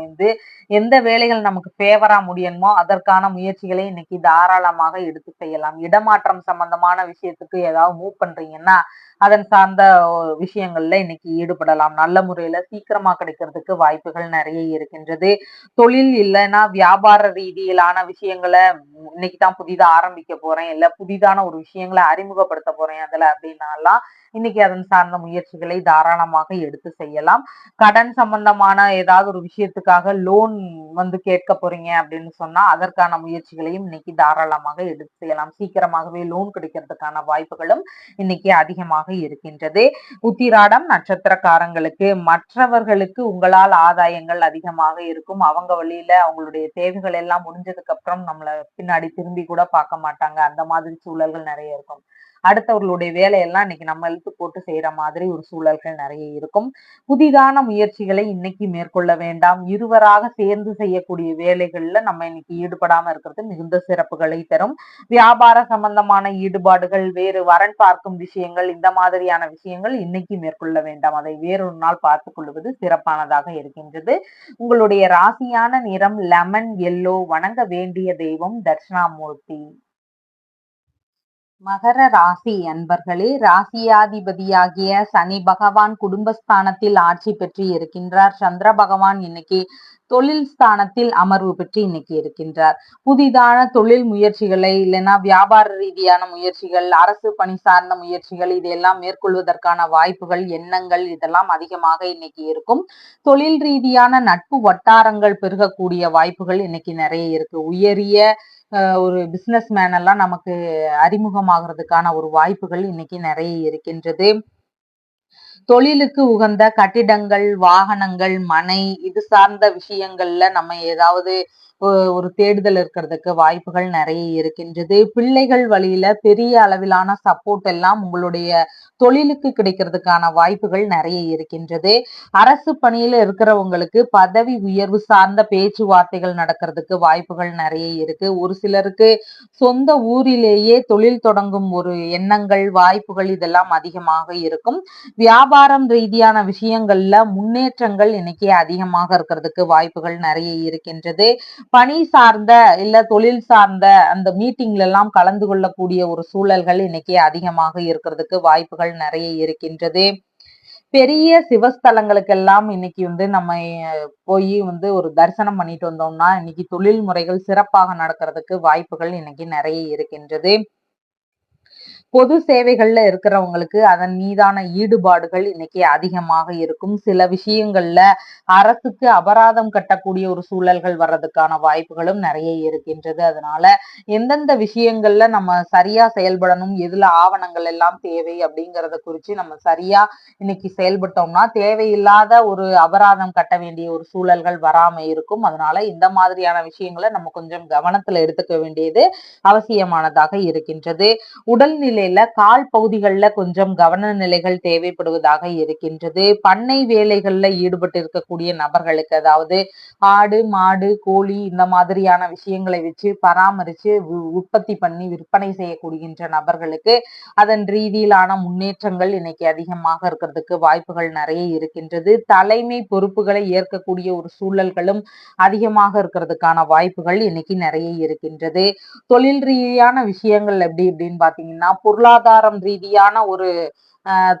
எந்த வேலைகள் நமக்கு ஃபேவரா முடியணுமோ அதற்கான முயற்சிகளை இன்னைக்கு தாராளமாக எடுத்து செய்யலாம். இடமாற்றம் சம்பந்தமான விஷயத்துக்கு ஏதாவது மூவ் பண்றீங்கன்னா அதன் சார்ந்த விஷயங்கள்ல இன்னைக்கு ஈடுபடலாம். நல்ல முறையில சீக்கிரமா கிடைக்கிறதுக்கு வாய்ப்புகள் நிறைய இருக்கின்றது. தொழில் இல்லைன்னா வியாபார ரீதியிலான விஷயங்களை இன்னைக்கு தான் புதிதா ஆரம்பிக்க போறேன், இல்ல புதிதான ஒரு விஷயங்களை அறிமுகப்படுத்த போறேன் அதுல அப்படின்னாலாம் இன்னைக்கு அதன் சார்ந்த முயற்சிகளை தாராளமாக எடுத்து செய்யலாம். கடன் சம்பந்தமான ஏதாவது ஒரு விஷயத்துக்காக லோன் கேட்க போறீங்க அப்படின்னு சொன்னா அதற்கான முயற்சிகளையும் இன்னைக்கு தாராளமாக எடுத்து செய்யலாம். சீக்கிரமாகவே லோன் கிடைக்கிறதுக்கான வாய்ப்புகளும் இன்னைக்கு அதிகமாக இருக்கின்றது. உத்திராடம் நட்சத்திரக்காரங்களுக்கு மற்றவர்களுக்கு உங்களால் ஆதாயங்கள் அதிகமாக இருக்கும். அவங்க வழியில அவங்களுடைய தேவைகள் எல்லாம் முடிஞ்சதுக்கு அப்புறம் நம்மள பின்னாடி திரும்பி கூட பார்க்க மாட்டாங்க. அந்த மாதிரி சூழல்கள் நிறைய இருக்கும். அடுத்தவர்களுடைய வேலையெல்லாம் இன்னைக்கு நம்ம இழுத்து போட்டு செய்யற மாதிரி ஒரு சூழல்கள் நிறைய இருக்கும். புதிதான முயற்சிகளை இன்னைக்கு மேற்கொள்ள வேண்டாம். இருவராக சேர்ந்து செய்யக்கூடிய வேலைகள்ல நம்ம இன்னைக்கு ஈடுபடாம இருக்கிறது மிகுந்த சிறப்புகளை தரும். வியாபார சம்பந்தமான ஈடுபாடுகள், வேறு வரன் பார்க்கும் விஷயங்கள், இந்த மாதிரியான விஷயங்கள் இன்னைக்கு மேற்கொள்ள வேண்டாம். அதை வேறொரு நாள் பார்த்துக் கொள்வது சிறப்பானதாக இருக்கின்றது. உங்களுடைய ராசியான நிறம் லெமன் எல்லோ. வணங்க வேண்டிய தெய்வம் தட்சிணாமூர்த்தி. மகர ராசி அன்பர்களே, ராசியாதிபதியாகிய சனி பகவான் குடும்பஸ்தானத்தில் ஆட்சி பெற்று இருக்கின்றார். சந்திர பகவான் இன்னைக்கு தொழில் ஸ்தானத்தில் அமர்வு பெற்று இன்னைக்கு இருக்கின்றார். புதிதான தொழில் முயற்சிகளை இல்லைன்னா வியாபார ரீதியான முயற்சிகள், அரசு பணி சார்ந்த முயற்சிகள் இதையெல்லாம் மேற்கொள்வதற்கான வாய்ப்புகள், எண்ணங்கள் இதெல்லாம் அதிகமாக இன்னைக்கு இருக்கும். தொழில் ரீதியான நட்பு வட்டாரங்கள் பெருகக்கூடிய வாய்ப்புகள் இன்னைக்கு நிறைய இருக்கு. உயரிய ஒரு பிசினஸ் மேன் எல்லாம் நமக்கு அறிமுகமாகிறதுக்கான ஒரு வாய்ப்புகள் இன்னைக்கு நிறைய இருக்கின்றது. தொழிலுக்கு உகந்த கட்டிடங்கள், வாகனங்கள், மனை இது சார்ந்த விஷயங்கள்ல நம்ம ஏதாவது ஒரு தேடுதல் இருக்கிறதுக்கு வாய்ப்புகள் நிறைய இருக்கின்றது. பிள்ளைகள் வழியில பெரிய அளவிலான சப்போர்ட் எல்லாம் உங்களுடைய தொழிலுக்கு கிடைக்கிறதுக்கான வாய்ப்புகள் நிறைய இருக்கின்றது. அரசு பணியில இருக்கிறவங்களுக்கு பதவி உயர்வு சார்ந்த பேச்சுவார்த்தைகள் நடக்கிறதுக்கு வாய்ப்புகள் நிறைய இருக்கு. ஒரு சிலருக்கு சொந்த ஊரிலேயே தொழில் தொடங்கும் ஒரு எண்ணங்கள், வாய்ப்புகள் இதெல்லாம் அதிகமாக இருக்கும். வியாபாரம் ரீதியான விஷயங்கள்ல முன்னேற்றங்கள் இன்னைக்கு அதிகமாக இருக்கிறதுக்கு வாய்ப்புகள் நிறைய இருக்கின்றது. பணி சார்ந்த இல்ல தொழில் சார்ந்த அந்த மீட்டிங்ல எல்லாம் கலந்து கொள்ளக்கூடிய ஒரு சூழல்கள் இன்னைக்கு அதிகமாக இருக்கிறதுக்கு வாய்ப்புகள் நிறைய இருக்கின்றது. பெரிய சிவஸ்தலங்களுக்கெல்லாம் இன்னைக்கு நம்ம போய் ஒரு தரிசனம் பண்ணிட்டு வந்தோம்னா இன்னைக்கு தொழில் முறைகள் சிறப்பாக நடக்கிறதுக்கு வாய்ப்புகள் இன்னைக்கு நிறைய இருக்கின்றது. பொது சேவைகள்ல இருக்கிறவங்களுக்கு அதன் மீதான ஈடுபாடுகள் இன்னைக்கு அதிகமாக இருக்கும். சில விஷயங்கள்ல அரசுக்கு அபராதம் கட்டக்கூடிய ஒரு சூழல்கள் வர்றதுக்கான வாய்ப்புகளும் நிறைய இருக்கின்றது. அதனால எந்தெந்த விஷயங்கள்ல நம்ம சரியா செயல்படணும், எதுல ஆவணங்கள் எல்லாம் தேவை அப்படிங்கறத குறிச்சு நம்ம சரியா இன்னைக்கு செயல்பட்டோம்னா தேவையில்லாத ஒரு அபராதம் கட்ட வேண்டிய ஒரு சூழல்கள் வராம இருக்கும். அதனால இந்த மாதிரியான விஷயங்களை நம்ம கொஞ்சம் கவனத்துல எடுத்துக்க வேண்டியது அவசியமானதாக இருக்கின்றது. உடல்நிலையில கால் பகுதிகளில் கொஞ்சம் கவன நிலைகள் தேவைப்படுவதாக இருக்கின்றது. பண்ணை வேலைகள்ல ஈடுபட்டு இருக்கக்கூடிய நபர்களுக்கு, அதாவது ஆடு, மாடு, கோழி இந்த மாதிரியான விஷயங்களை வச்சு பராமரிச்சு உற்பத்தி பண்ணி விற்பனை செய்யக்கூடிகின்ற நபர்களுக்கு அதன் ரீதியிலான முன்னேற்றங்கள் இன்னைக்கு அதிகமாக இருக்கிறதுக்கு வாய்ப்புகள் நிறைய இருக்கின்றது. தலைமை பொறுப்புகளை ஏற்கக்கூடிய ஒரு சூழல்களும் அதிகமாக இருக்கிறதுக்கான வாய்ப்புகள் இன்னைக்கு நிறைய இருக்கின்றது. தொழில் ரீதியான விஷயங்கள் எப்படி அப்படின்னு பாத்தீங்கன்னா, பொருளாதாரம் ரீதியான ஒரு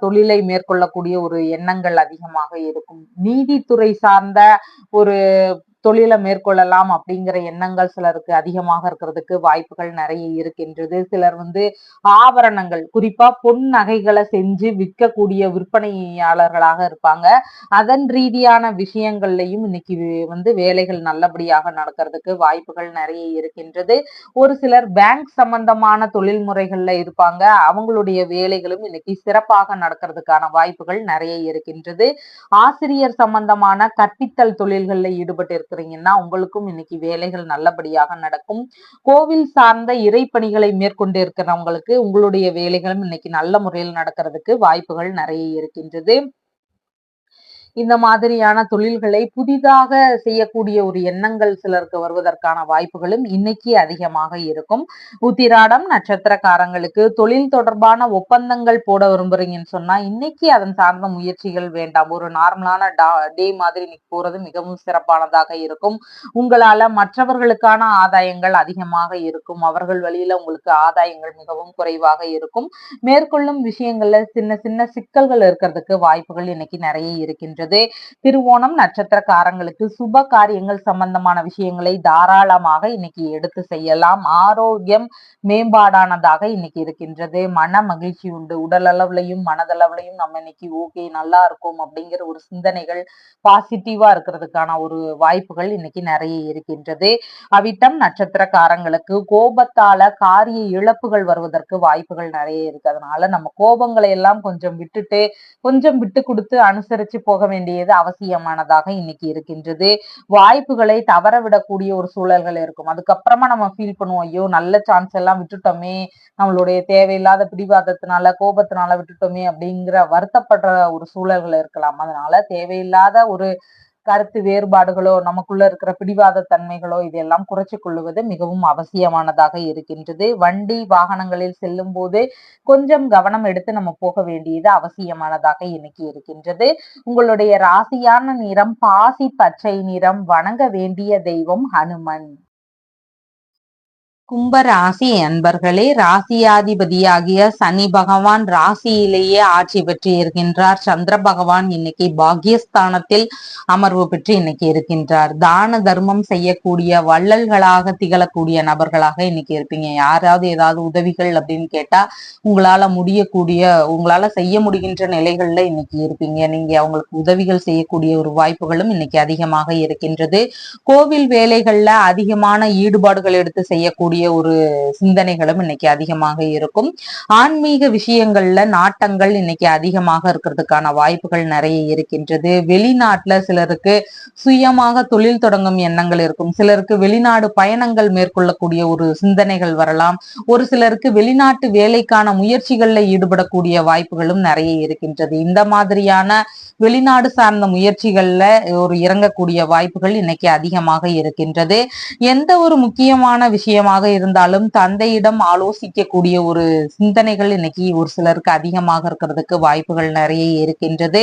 தொழிலை மேற்கொள்ளக்கூடிய ஒரு எண்ணங்கள் அதிகமாக இருக்கும். நீதித்துறை சார்ந்த ஒரு தொழிலை மேற்கொள்ளலாம் அப்படிங்கிற எண்ணங்கள் சிலருக்கு அதிகமாக இருக்கிறதுக்கு வாய்ப்புகள் நிறைய இருக்கின்றது. சிலர் ஆபரணங்கள், குறிப்பா பொன் நகைகளை செஞ்சு விற்கக்கூடிய விற்பனையாளர்களாக இருப்பாங்க. அதன் ரீதியான விஷயங்கள்லையும் இன்னைக்கு வேலைகள் நல்லபடியாக நடக்கிறதுக்கு வாய்ப்புகள் நிறைய இருக்கின்றது. ஒரு சிலர் பேங்க் சம்பந்தமான தொழில் முறைகள்ல இருப்பாங்க. அவங்களுடைய வேலைகளும் இன்னைக்கு சிறப்பாக நடக்கிறதுக்கான வாய்ப்புகள் நிறைய இருக்கின்றது. ஆசிரியர் சம்பந்தமான கற்பித்தல் தொழில்கள்ல ஈடுபட்டு இருக்கிறீங்கன்னா உங்களுக்கும் இன்னைக்கு வேலைகள் நல்லபடியாக நடக்கும். கோவில் சார்ந்த இறைப்பணிகளை மேற்கொண்டு இருக்கிறவங்களுக்கு உங்களுடைய வேலைகளும் இன்னைக்கு நல்ல முறையில் நடக்கிறதுக்கு வாய்ப்புகள் நிறைய இருக்கின்றது. இந்த மாதிரியான தொழில்களை புதிதாக செய்யக்கூடிய ஒரு எண்ணங்கள் சிலருக்கு வருவதற்கான வாய்ப்புகளும் இன்னைக்கு அதிகமாக இருக்கும். உத்திராடம் நட்சத்திரக்காரங்களுக்கு தொழில் தொடர்பான ஒப்பந்தங்கள் போட விரும்புறீங்கன்னு சொன்னா இன்னைக்கு அதன் சார்ந்த முயற்சிகள் வேண்டாம். ஒரு நார்மலான டே மாதிரி இன்னைக்கு போறது மிகவும் சிறப்பானதாக இருக்கும். உங்களால மற்றவர்களுக்கான ஆதாயங்கள் அதிகமாக இருக்கும். அவர்கள் வழியில உங்களுக்கு ஆதாயங்கள் மிகவும் குறைவாக இருக்கும். மேற்கொள்ளும் விஷயங்கள்ல சின்ன சின்ன சிக்கல்கள் இருக்கிறதுக்கு வாய்ப்புகள் இன்னைக்கு நிறைய இருக்கின்றது. திருவோணம் நட்சத்திரக்காரங்களுக்கு சுப காரியங்கள் சம்பந்தமான விஷயங்களை தாராளமாக இன்னைக்கு எடுத்து செய்யலாம். ஆரோக்கியம் மேம்பாடானதாக இன்னைக்கு இருக்கின்றது. மன மகிழ்ச்சி உண்டு. உடல் அளவுலையும் மனதளவுலையும் நம்ம இன்னைக்கு ஓகே நல்லா இருக்கும் அப்படிங்கிற ஒரு சிந்தனைகள் பாசிட்டிவா இருக்கிறதுக்கான ஒரு வாய்ப்புகள் இன்னைக்கு நிறைய இருக்கின்றது. அவிட்டம் நட்சத்திரக்காரங்களுக்கு கோபத்தால காரிய இழப்புகள் வருவதற்கு வாய்ப்புகள் நிறைய இருக்கு. அதனால நம்ம கோபங்களை எல்லாம் கொஞ்சம் விட்டுட்டு கொஞ்சம் விட்டு கொடுத்து அனுசரிச்சு போக வேண்டியது அவசியமானதாக இன்னைக்கு இருக்கின்றது. வாய்ப்புகளை தவற விடக்கூடிய ஒரு சூழல்கள் இருக்கும். அதுக்கப்புறமா நம்ம ஃபீல் பண்ணுவோம், ஐயோ நல்ல சான்ஸ் எல்லாம் விட்டுட்டோமே, நம்மளுடைய தேவையில்லாத பிடிவாதத்தினால கோபத்தினால விட்டுட்டோமே அப்படிங்கிற வருத்தப்படுற ஒரு சூழல்கள் இருக்கலாம். அதனால தேவையில்லாத ஒரு கருத்து வேறுபாடுகளோ, நமக்குள்ள இருக்கிற பிடிவாத தன்மைகளோ இதெல்லாம் குறைச்சிக் கொள்ளுவது மிகவும் அவசியமானதாக இருக்கின்றது. வண்டி வாகனங்களில் செல்லும் போது கொஞ்சம் கவனம் எடுத்து நம்ம போக வேண்டியது அவசியமானதாக இன்னைக்கு இருக்கின்றது. உங்களுடைய ராசியான நிறம் பாசி பச்சை நிறம். வணங்க வேண்டிய தெய்வம் ஹனுமன். கும்ப ராசி அன்பர்களே, ராசியாதிபதியாகிய சனி பகவான் ராசியிலேயே ஆட்சி பெற்று இருக்கின்றார். சந்திர பகவான் இன்னைக்கு பாக்கியஸ்தானத்தில் அமர்வு பெற்று இன்னைக்கு இருக்கின்றார். தான தர்மம் செய்யக்கூடிய வள்ளல்களாக திகழக்கூடிய நபர்களாக இன்னைக்கு இருப்பீங்க. யாராவது ஏதாவது உதவிகள் அப்படின்னு கேட்டா உங்களால செய்ய முடிகின்ற நிலைகள்ல இன்னைக்கு இருப்பீங்க. நீங்க அவங்களுக்கு உதவிகள் செய்யக்கூடிய ஒரு வாய்ப்புகளும் இன்னைக்கு அதிகமாக இருக்கின்றது. கோவில் வேலைகள்ல அதிகமான ஈடுபாடுகள் எடுத்து செய்யக்கூடிய ஒரு சிந்தனைகளும் இன்னைக்கு அதிகமாக இருக்கும். ஆன்மீக விஷயங்கள்ல நாட்டங்கள் இன்னைக்கு அதிகமாக இருக்கிறதுக்கான வாய்ப்புகள் நிறைய இருக்கின்றது. வெளிநாட்டுல சிலருக்கு சுயமாக தொழில் தொடங்கும் எண்ணங்கள் இருக்கும். சிலருக்கு வெளிநாடு பயணங்கள் மேற்கொள்ளக்கூடிய ஒரு சிந்தனைகள் வரலாம். ஒரு சிலருக்கு வெளிநாட்டு வேலைக்கான முயற்சிகள்ல ஈடுபடக்கூடிய வாய்ப்புகளும் நிறைய இருக்கின்றது. இந்த மாதிரியான வெளிநாடு சார்ந்த முயற்சிகள்ல ஒரு இறங்கக்கூடிய வாய்ப்புகள் இன்னைக்கு அதிகமாக இருக்கின்றது. எந்த ஒரு முக்கியமான விஷயமாக இருந்தாலும் தந்தையிடம் ஆலோசிக்கக்கூடிய ஒரு சிந்தனைகள் இன்னைக்கு ஒரு சிலருக்கு அதிகமாக இருக்கிறதுக்கு வாய்ப்புகள் நிறைய இருக்கின்றது.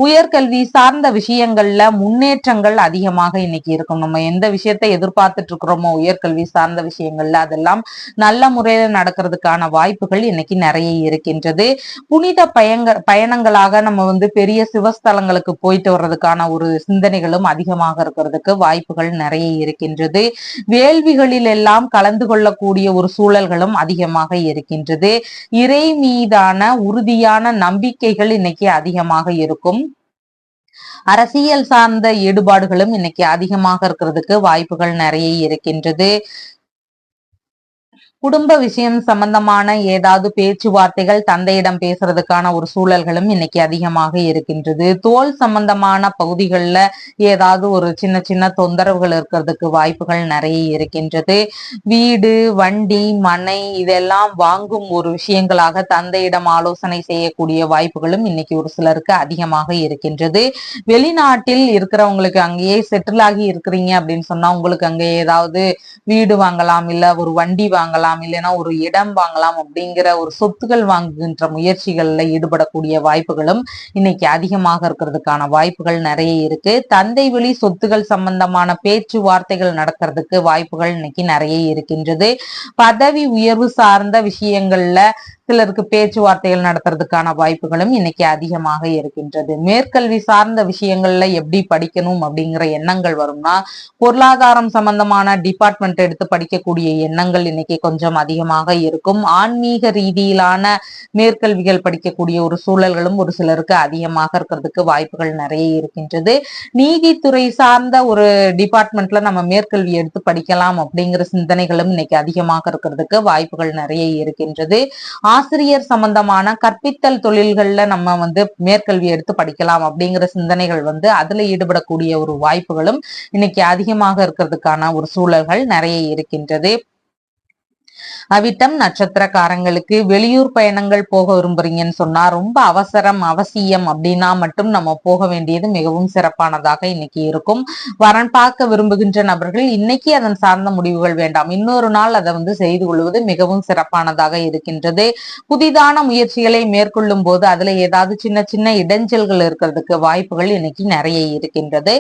உயர்கல்வி சார்ந்த விஷயங்கள்ல முன்னேற்றங்கள் அதிகமாக இன்னைக்கு இருக்கும். நம்ம எந்த விஷயத்தை எதிர்பார்த்துட்டு இருக்கிறோமோ உயர்கல்வி சார்ந்த விஷயங்கள்ல அதெல்லாம் நல்ல முறையில நடக்கிறதுக்கான வாய்ப்புகள் இன்னைக்கு நிறைய இருக்கின்றது. புனித பயணங்களாக நம்ம பெரிய சிவஸ்தலங்களுக்கு போயிட்டு வர்றதுக்கான ஒரு சிந்தனைகளும் அதிகமாக இருக்கிறதுக்கு வாய்ப்புகள் நிறைய இருக்கின்றது. வேள்விகளில் எல்லாம் கலந்து கொள்ளக்கூடிய ஒரு சூழல்களும் அதிகமாக இருக்கின்றது. இறை மீதான உறுதியான நம்பிக்கைகள் இன்னைக்கு அதிகமாக இருக்கும். அரசியல் சார்ந்த ஈடுபாடுகளும் இன்னைக்கு அதிகமாக இருக்கிறதுக்கு வாய்ப்புகள் நிறைய இருக்கின்றது. குடும்ப விஷயம் சம்பந்தமான ஏதாவது பேச்சுவார்த்தைகள் தந்தையிடம் பேசுறதுக்கான ஒரு சூழல்களும் இன்னைக்கு அதிகமாக இருக்கின்றது. தோல் சம்பந்தமான பகுதிகளில் ஏதாவது ஒரு சின்ன சின்ன தொந்தரவுகள் இருக்கிறதுக்கு வாய்ப்புகள் நிறைய இருக்கின்றது. வீடு வண்டி மனை இதெல்லாம் வாங்கும் ஒரு விஷயங்களாக தந்தையிடம் ஆலோசனை செய்யக்கூடிய வாய்ப்புகளும் இன்னைக்கு ஒரு சிலருக்கு அதிகமாக இருக்கின்றது. வெளிநாட்டில் இருக்கிறவங்களுக்கு அங்கேயே செட்டில் ஆகி இருக்கிறீங்க அப்படின்னு சொன்னா உங்களுக்கு அங்கே ஏதாவது வீடு வாங்கலாம், இல்ல ஒரு வண்டி வாங்கலாம், இல்லைன்னா ஒரு இடம் வாங்கலாம் அப்படிங்கிற ஒரு சொத்துக்கள் வாங்குகின்ற முயற்சிகள்ல ஈடுபடக்கூடிய வாய்ப்புகளும் இன்னைக்கு அதிகமாக இருக்கிறதுக்கான வாய்ப்புகள் நிறைய இருக்கு. தந்தை வழி சொத்துக்கள் சம்பந்தமான பேச்சுவார்த்தைகள் நடக்கிறதுக்கு வாய்ப்புகள் இன்னைக்கு நிறைய இருக்கின்றது. பதவி உயர்வு சார்ந்த விஷயங்கள்ல சிலருக்கு பேச்சுவார்த்தைகள் நடத்துறதுக்கான வாய்ப்புகளும் இன்னைக்கு அதிகமாக இருக்கின்றது. மேற்கல்வி சார்ந்த விஷயங்கள்ல எப்படி படிக்கணும் அப்படிங்கிற எண்ணங்கள் வரும்னா பொருளாதாரம் சம்பந்தமான டிபார்ட்மெண்ட் எடுத்து படிக்கக்கூடிய எண்ணங்கள் இன்னைக்கு கொஞ்சம் அதிகமாக இருக்கும். ஆன்மீக ரீதியிலான மேற்கல்விகள் படிக்கக்கூடிய ஒரு சூழல்களும் ஒரு சிலருக்கு அதிகமாக இருக்கிறதுக்கு வாய்ப்புகள் நிறைய இருக்கின்றது. நீதித்துறை சார்ந்த ஒரு டிபார்ட்மெண்ட்ல நம்ம மேற்கல்வி எடுத்து படிக்கலாம் அப்படிங்கிற சிந்தனைகளும் இன்னைக்கு அதிகமாக இருக்கிறதுக்கு வாய்ப்புகள் நிறைய இருக்கின்றது. ஆசிரியர் சம்பந்தமான கற்பித்தல் தொழில்கள்ல நம்ம மேற்கல்வி எடுத்து படிக்கலாம் அப்படிங்கிற சிந்தனைகள் அதுல ஈடுபடக்கூடிய ஒரு வாய்ப்புகளும் இன்னைக்கு அதிகமாக இருக்கிறதுக்கான ஒரு சூழல்கள் நிறைய இருக்கின்றது. அவிட்டம் நட்சத்திரக்காரங்களுக்கு வெளியூர் பயணங்கள் போக விரும்புறீங்கன்னு சொன்னா ரொம்ப அவசியம் அப்படின்னா மட்டும் நம்ம போக வேண்டியது மிகவும் சிறப்பானதாக இன்னைக்கு இருக்கும். வரன் பார்க்க விரும்புகின்ற நபர்கள் இன்னைக்கு அதன் சார்ந்த முடிவுகள் வேண்டாம், இன்னொரு நாள் அதை செய்து கொள்வது மிகவும் சிறப்பானதாக இருக்கின்றது. புதிதான முயற்சிகளை மேற்கொள்ளும் போது அதுல ஏதாவது சின்ன சின்ன இடைஞ்சல்கள் இருக்கிறதுக்கு வாய்ப்புகள் இன்னைக்கு நிறைய இருக்கின்றது.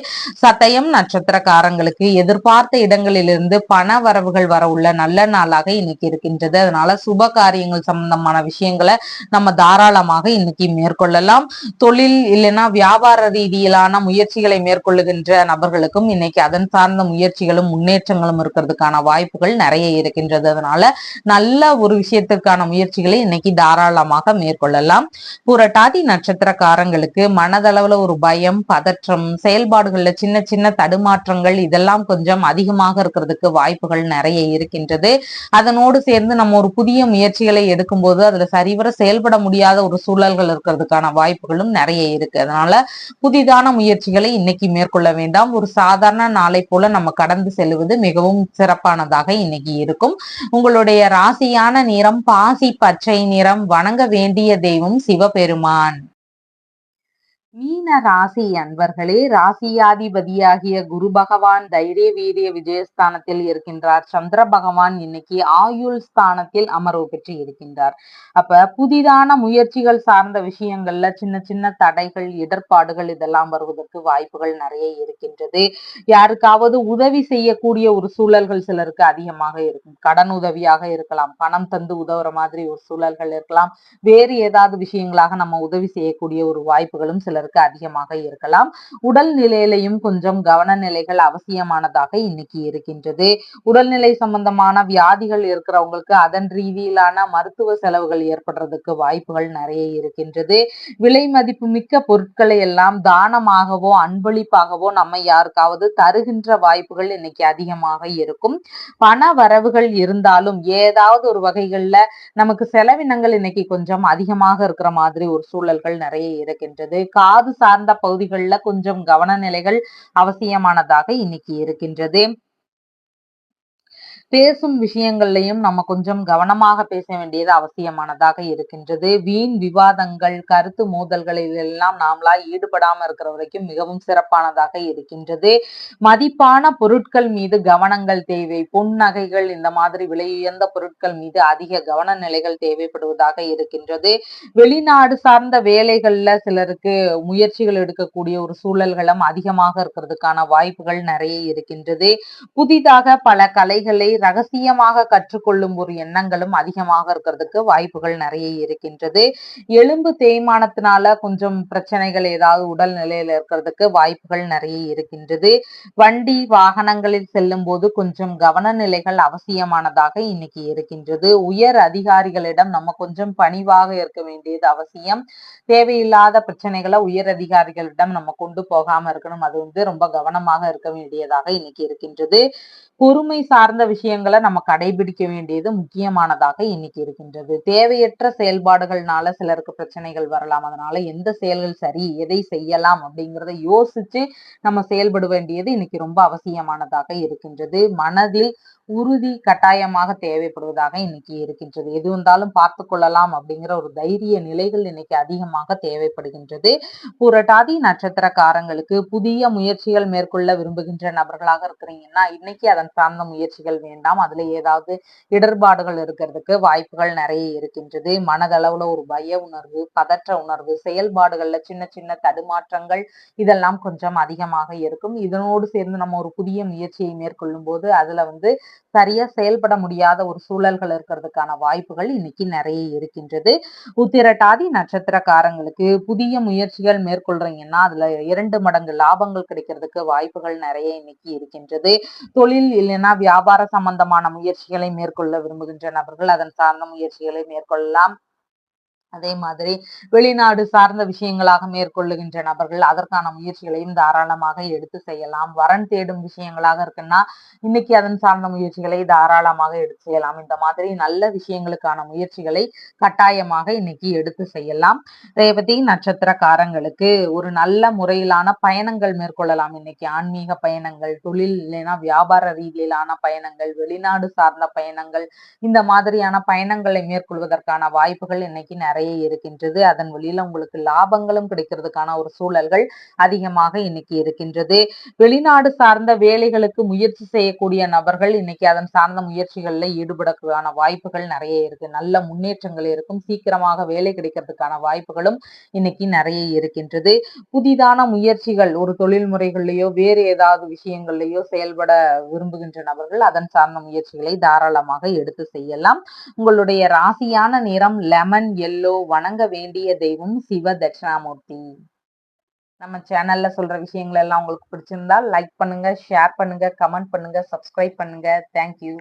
சதயம் நட்சத்திரக்காரங்களுக்கு எதிர்பார்த்த இடங்களிலிருந்து பண வரவுகள் வர உள்ள நல்ல நாளாக இன்னைக்கு இருக்கின்றது. அதனால சுப காரியங்கள் சம்பந்தமான விஷயங்களை நம்ம தாராளமாக இன்னைக்கு மேற்கொள்ளலாம். தொழில் இல்லைன்னா வியாபார ரீதியிலான முயற்சிகளை மேற்கொள்ளுகின்ற நபர்களுக்கும் இன்னைக்கு அதன் சார்ந்த முயற்சிகளும் முன்னேற்றங்களும் இருக்கிறதுக்கான வாய்ப்புகள் நிறைய இருக்கின்றது. அதனால நல்ல ஒரு விஷயத்திற்கான முயற்சிகளை இன்னைக்கு தாராளமாக மேற்கொள்ளலாம். புரட்டாதி நட்சத்திரக்காரங்களுக்கு மனதளவுல ஒரு பயம் பதற்றம், செயல்பாடுகள்ல சின்ன சின்ன தடுமாற்றங்கள் இதெல்லாம் கொஞ்சம் அதிகமாக இருக்கிறதுக்கு வாய்ப்புகள் நிறைய இருக்கின்றது. அதனோடு சேர்ந்து நம்ம ஒரு புதிய முயற்சிகளை எடுக்கும்போது அதுல சரிவர செயல்பட முடியாத ஒரு சூழல்கள் இருக்கிறதுக்கான வாய்ப்புகளும் நிறைய இருக்கு. அதனால புதிதான முயற்சிகளை இன்னைக்கு மேற்கொள்ள வேண்டாம். ஒரு சாதாரண நாளை போல நம்ம கடந்து செல்வது மிகவும் சிறப்பானதாக இன்னைக்கு இருக்கும். உங்களுடைய ராசியான நிறம் பாசி பச்சை நிறம். வணங்க வேண்டிய தெய்வம் சிவபெருமான். மீன ராசி அன்பர்களே, ராசியாதிபதியாகிய குரு பகவான் தைரிய வீரிய விஜயஸ்தானத்தில் இருக்கின்றார். சந்திர பகவான் இன்னைக்கு ஆயுள் ஸ்தானத்தில் அமர்வு பெற்று இருக்கின்றார். அப்ப புதிதான முயற்சிகள் சார்ந்த விஷயங்கள்ல சின்ன சின்ன தடைகள் இடர்பாடுகள் இதெல்லாம் வருவதற்கு வாய்ப்புகள் நிறைய இருக்கின்றது. யாருக்காவது உதவி செய்யக்கூடிய ஒரு சூழல்கள் சிலருக்கு அதிகமாக இருக்கும். கடன் உதவியாக இருக்கலாம், பணம் தந்து உதவுற மாதிரி ஒரு சூழல்கள் இருக்கலாம், வேறு ஏதாவது விஷயங்களாக நம்ம உதவி செய்யக்கூடிய ஒரு வாய்ப்புகளும் சிலருக்கு அதிகமாக இருக்கலாம். உடல் நிலையிலையும் கொஞ்சம் கவன நிலைகள் அவசியமானதாக இன்னைக்கு இருக்கின்றது. உடல்நிலை சம்பந்தமான வியாதிகள் இருக்கிறவங்களுக்கு அதன் ரீதியிலான மருத்துவ செலவுகள் ஏற்படுறதுக்கு வாய்ப்புகள் நிறைய இருக்கின்றது. விலை மதிப்பு மிக்க பொருட்களை எல்லாம் தானமாகவோ அன்பளிப்பாகவோ நம்ம யாருக்காவது தருகின்ற வாய்ப்புகள் இன்னைக்கு அதிகமாக இருக்கும். பண வரவுகள் இருந்தாலும் ஏதாவது ஒரு வகைகள்ல நமக்கு செலவினங்கள் இன்னைக்கு கொஞ்சம் அதிகமாக இருக்கிற மாதிரி ஒரு சூழல்கள் நிறைய இருக்கின்றது. காது சார்ந்த பகுதிகளில் கொஞ்சம் கவன நிலைகள் அவசியமானதாக இன்னைக்கு இருக்கின்றது. பேசும் விஷயங்கள்லையும் நம்ம கொஞ்சம் கவனமாக பேச வேண்டியது அவசியமானதாக இருக்கின்றது. வீண் விவாதங்கள் கருத்து மோதல்களில் எல்லாம் நாமளா ஈடுபடாம இருக்கிற வரைக்கும் மிகவும் சிறப்பானதாக இருக்கின்றது. மதிப்பான பொருட்கள் மீது கவனங்கள் தேவை. பொன் நகைகள் இந்த மாதிரி விலையுயர்ந்த பொருட்கள் மீது அதிக கவன நிலைகள் தேவைப்படுவதாக இருக்கின்றது. வெளிநாடு சார்ந்த வேலைகள்ல சிலருக்கு முயற்சிகள் எடுக்கக்கூடிய ஒரு சூழல்களும் அதிகமாக இருக்கிறதுக்கான வாய்ப்புகள் நிறைய இருக்கின்றது. புதிதாக பல கலைகளை ரகசியமாக கற்றுக்கொள்ளும் ஒரு எண்ணங்களும் அதிகமாக இருக்கிறதுக்கு வாய்ப்புகள் நிறைய இருக்கின்றது. எலும்பு தேய்மானத்தினால கொஞ்சம் பிரச்சனைகள் ஏதாவது உடல் நிலையில இருக்கிறதுக்கு வாய்ப்புகள் நிறைய இருக்கின்றது. வண்டி வாகனங்களில் செல்லும் போது கொஞ்சம் கவன நிலைகள் அவசியமானதாக இன்னைக்கு இருக்கின்றது. உயர் அதிகாரிகளிடம் நம்ம கொஞ்சம் பணிவாக இருக்க வேண்டியது அவசியம். தேவையில்லாத பிரச்சனைகளை உயர் அதிகாரிகளிடம் நம்ம கொண்டு போகாம இருக்கணும். அது ரொம்ப கவனமாக இருக்க வேண்டியதாக இன்னைக்கு இருக்கின்றது. பொறுமை சார்ந்த விஷயங்களை நம்ம கடைபிடிக்க வேண்டியது முக்கியமானதாக இன்னைக்கு இருக்கின்றது. தேவையற்ற செயல்பாடுகள்னால சிலருக்கு பிரச்சனைகள் வரலாம். அதனால எந்த செயல்கள் சரி, எதை செய்யலாம் அப்படிங்கிறத யோசிச்சு நம்ம செயல்பட வேண்டியது இன்னைக்கு ரொம்ப அவசியமானதாக இருக்கின்றது. மனதில் உறுதி கட்டாயமாக தேவைப்படுவதாக இன்னைக்கு இருக்கின்றது. எது வந்தாலும் பார்த்து கொள்ளலாம் அப்படிங்கிற ஒரு தைரிய நிலைகள் இன்னைக்கு அதிகமாக தேவைப்படுகின்றது. புரட்டாதி நட்சத்திரக்காரங்களுக்கு புதிய முயற்சிகள் மேற்கொள்ள விரும்புகின்ற நபர்களாக இருக்கிறீங்கன்னா இன்னைக்கு அதன் சார்ந்த முயற்சிகள் வேண்டாம். அதுல ஏதாவது இடர்பாடுகள் இருக்கிறதுக்கு வாய்ப்புகள் நிறைய இருக்கின்றது. மனதளவுல ஒரு பய உணர்வு, பதற்ற உணர்வு, செயல்பாடுகள்ல சின்ன சின்ன தடுமாற்றங்கள் இதெல்லாம் கொஞ்சம் அதிகமாக இருக்கும். இதனோடு சேர்ந்து நம்ம ஒரு புதிய முயற்சியை மேற்கொள்ளும் போது அதுல சரியா செயல்பட முடியாத ஒரு சூழல்கள் இருக்கிறதுக்கான வாய்ப்புகள் இன்னைக்கு நிறைய இருக்கின்றது. உத்திரட்டாதி நட்சத்திரக்காரங்களுக்கு புதிய முயற்சிகள் மேற்கொள்றீங்கன்னா அதுல 2 மடங்கு லாபங்கள் கிடைக்கிறதுக்கு வாய்ப்புகள் நிறைய இன்னைக்கு இருக்கின்றது. தொழில் இல்லைன்னா வியாபார சம்பந்தமான முயற்சிகளை மேற்கொள்ள விரும்புகின்ற நபர்கள் அதன் சார்ந்த முயற்சிகளை மேற்கொள்ளலாம். அதே மாதிரி வெளிநாடு சார்ந்த விஷயங்களாக மேற்கொள்ளுகின்ற நபர்கள் அதற்கான முயற்சிகளையும் தாராளமாக எடுத்து செய்யலாம். வரன் தேடும் விஷயங்களாக இருக்குன்னா இன்னைக்கு அதன் சார்ந்த முயற்சிகளை தாராளமாக எடுத்து செய்யலாம். இந்த மாதிரி நல்ல விஷயங்களுக்கான முயற்சிகளை கட்டாயமாக இன்னைக்கு எடுத்து செய்யலாம். ரேவதி நட்சத்திரக்காரங்களுக்கு ஒரு நல்ல முறையிலான பயணங்கள் மேற்கொள்ளலாம். இன்னைக்கு ஆன்மீக பயணங்கள், தொழில் இல்லைன்னா வியாபார ரீதியிலான பயணங்கள், வெளிநாடு சார்ந்த பயணங்கள், இந்த மாதிரியான பயணங்களை மேற்கொள்வதற்கான வாய்ப்புகள் இன்னைக்கு நிறைய இருக்கின்றது. அதன் வழியில உங்களுக்கு லாபங்களும் கிடைக்கிறதுக்கான ஒரு சூழல்கள் அதிகமாக இன்னைக்கு இருக்கின்றது. வெளிநாடு சார்ந்த வேலைகளுக்கு முயற்சி செய்யக்கூடிய நபர்கள் இன்னைக்கு அதன் சார்ந்த முயற்சிகள்ல ஈடுபடக்கூடிய வாய்ப்புகள் நிறைய இருக்கு. நல்ல முன்னேற்றங்கள் இருக்கும். சீக்கிரமாக வேலை கிடைக்கிறதுக்கான வாய்ப்புகளும் இன்னைக்கு நிறைய இருக்கின்றது. புதிதான முயற்சிகள் ஒரு தொழில் முறைகள்லயோ வேறு ஏதாவது விஷயங்கள்லயோ செயல்பட விரும்புகின்ற நபர்கள் அதன் சார்ந்த முயற்சிகளை தாராளமாக எடுத்து செய்யலாம். உங்களுடைய ராசியான நிறம் லெமன் எல்லோ. வணங்க வேண்டிய தெய்வம் சிவ தட்சிணாமூர்த்தி. நம்ம சேனல்ல சொல்ற விஷயங்கள் எல்லாம் உங்களுக்கு பிடிச்சிருந்தா லைக் பண்ணுங்க, ஷேர் பண்ணுங்க, கமெண்ட் பண்ணுங்க, சப்ஸ்கிரைப் பண்ணுங்க. தேங்க்யூ.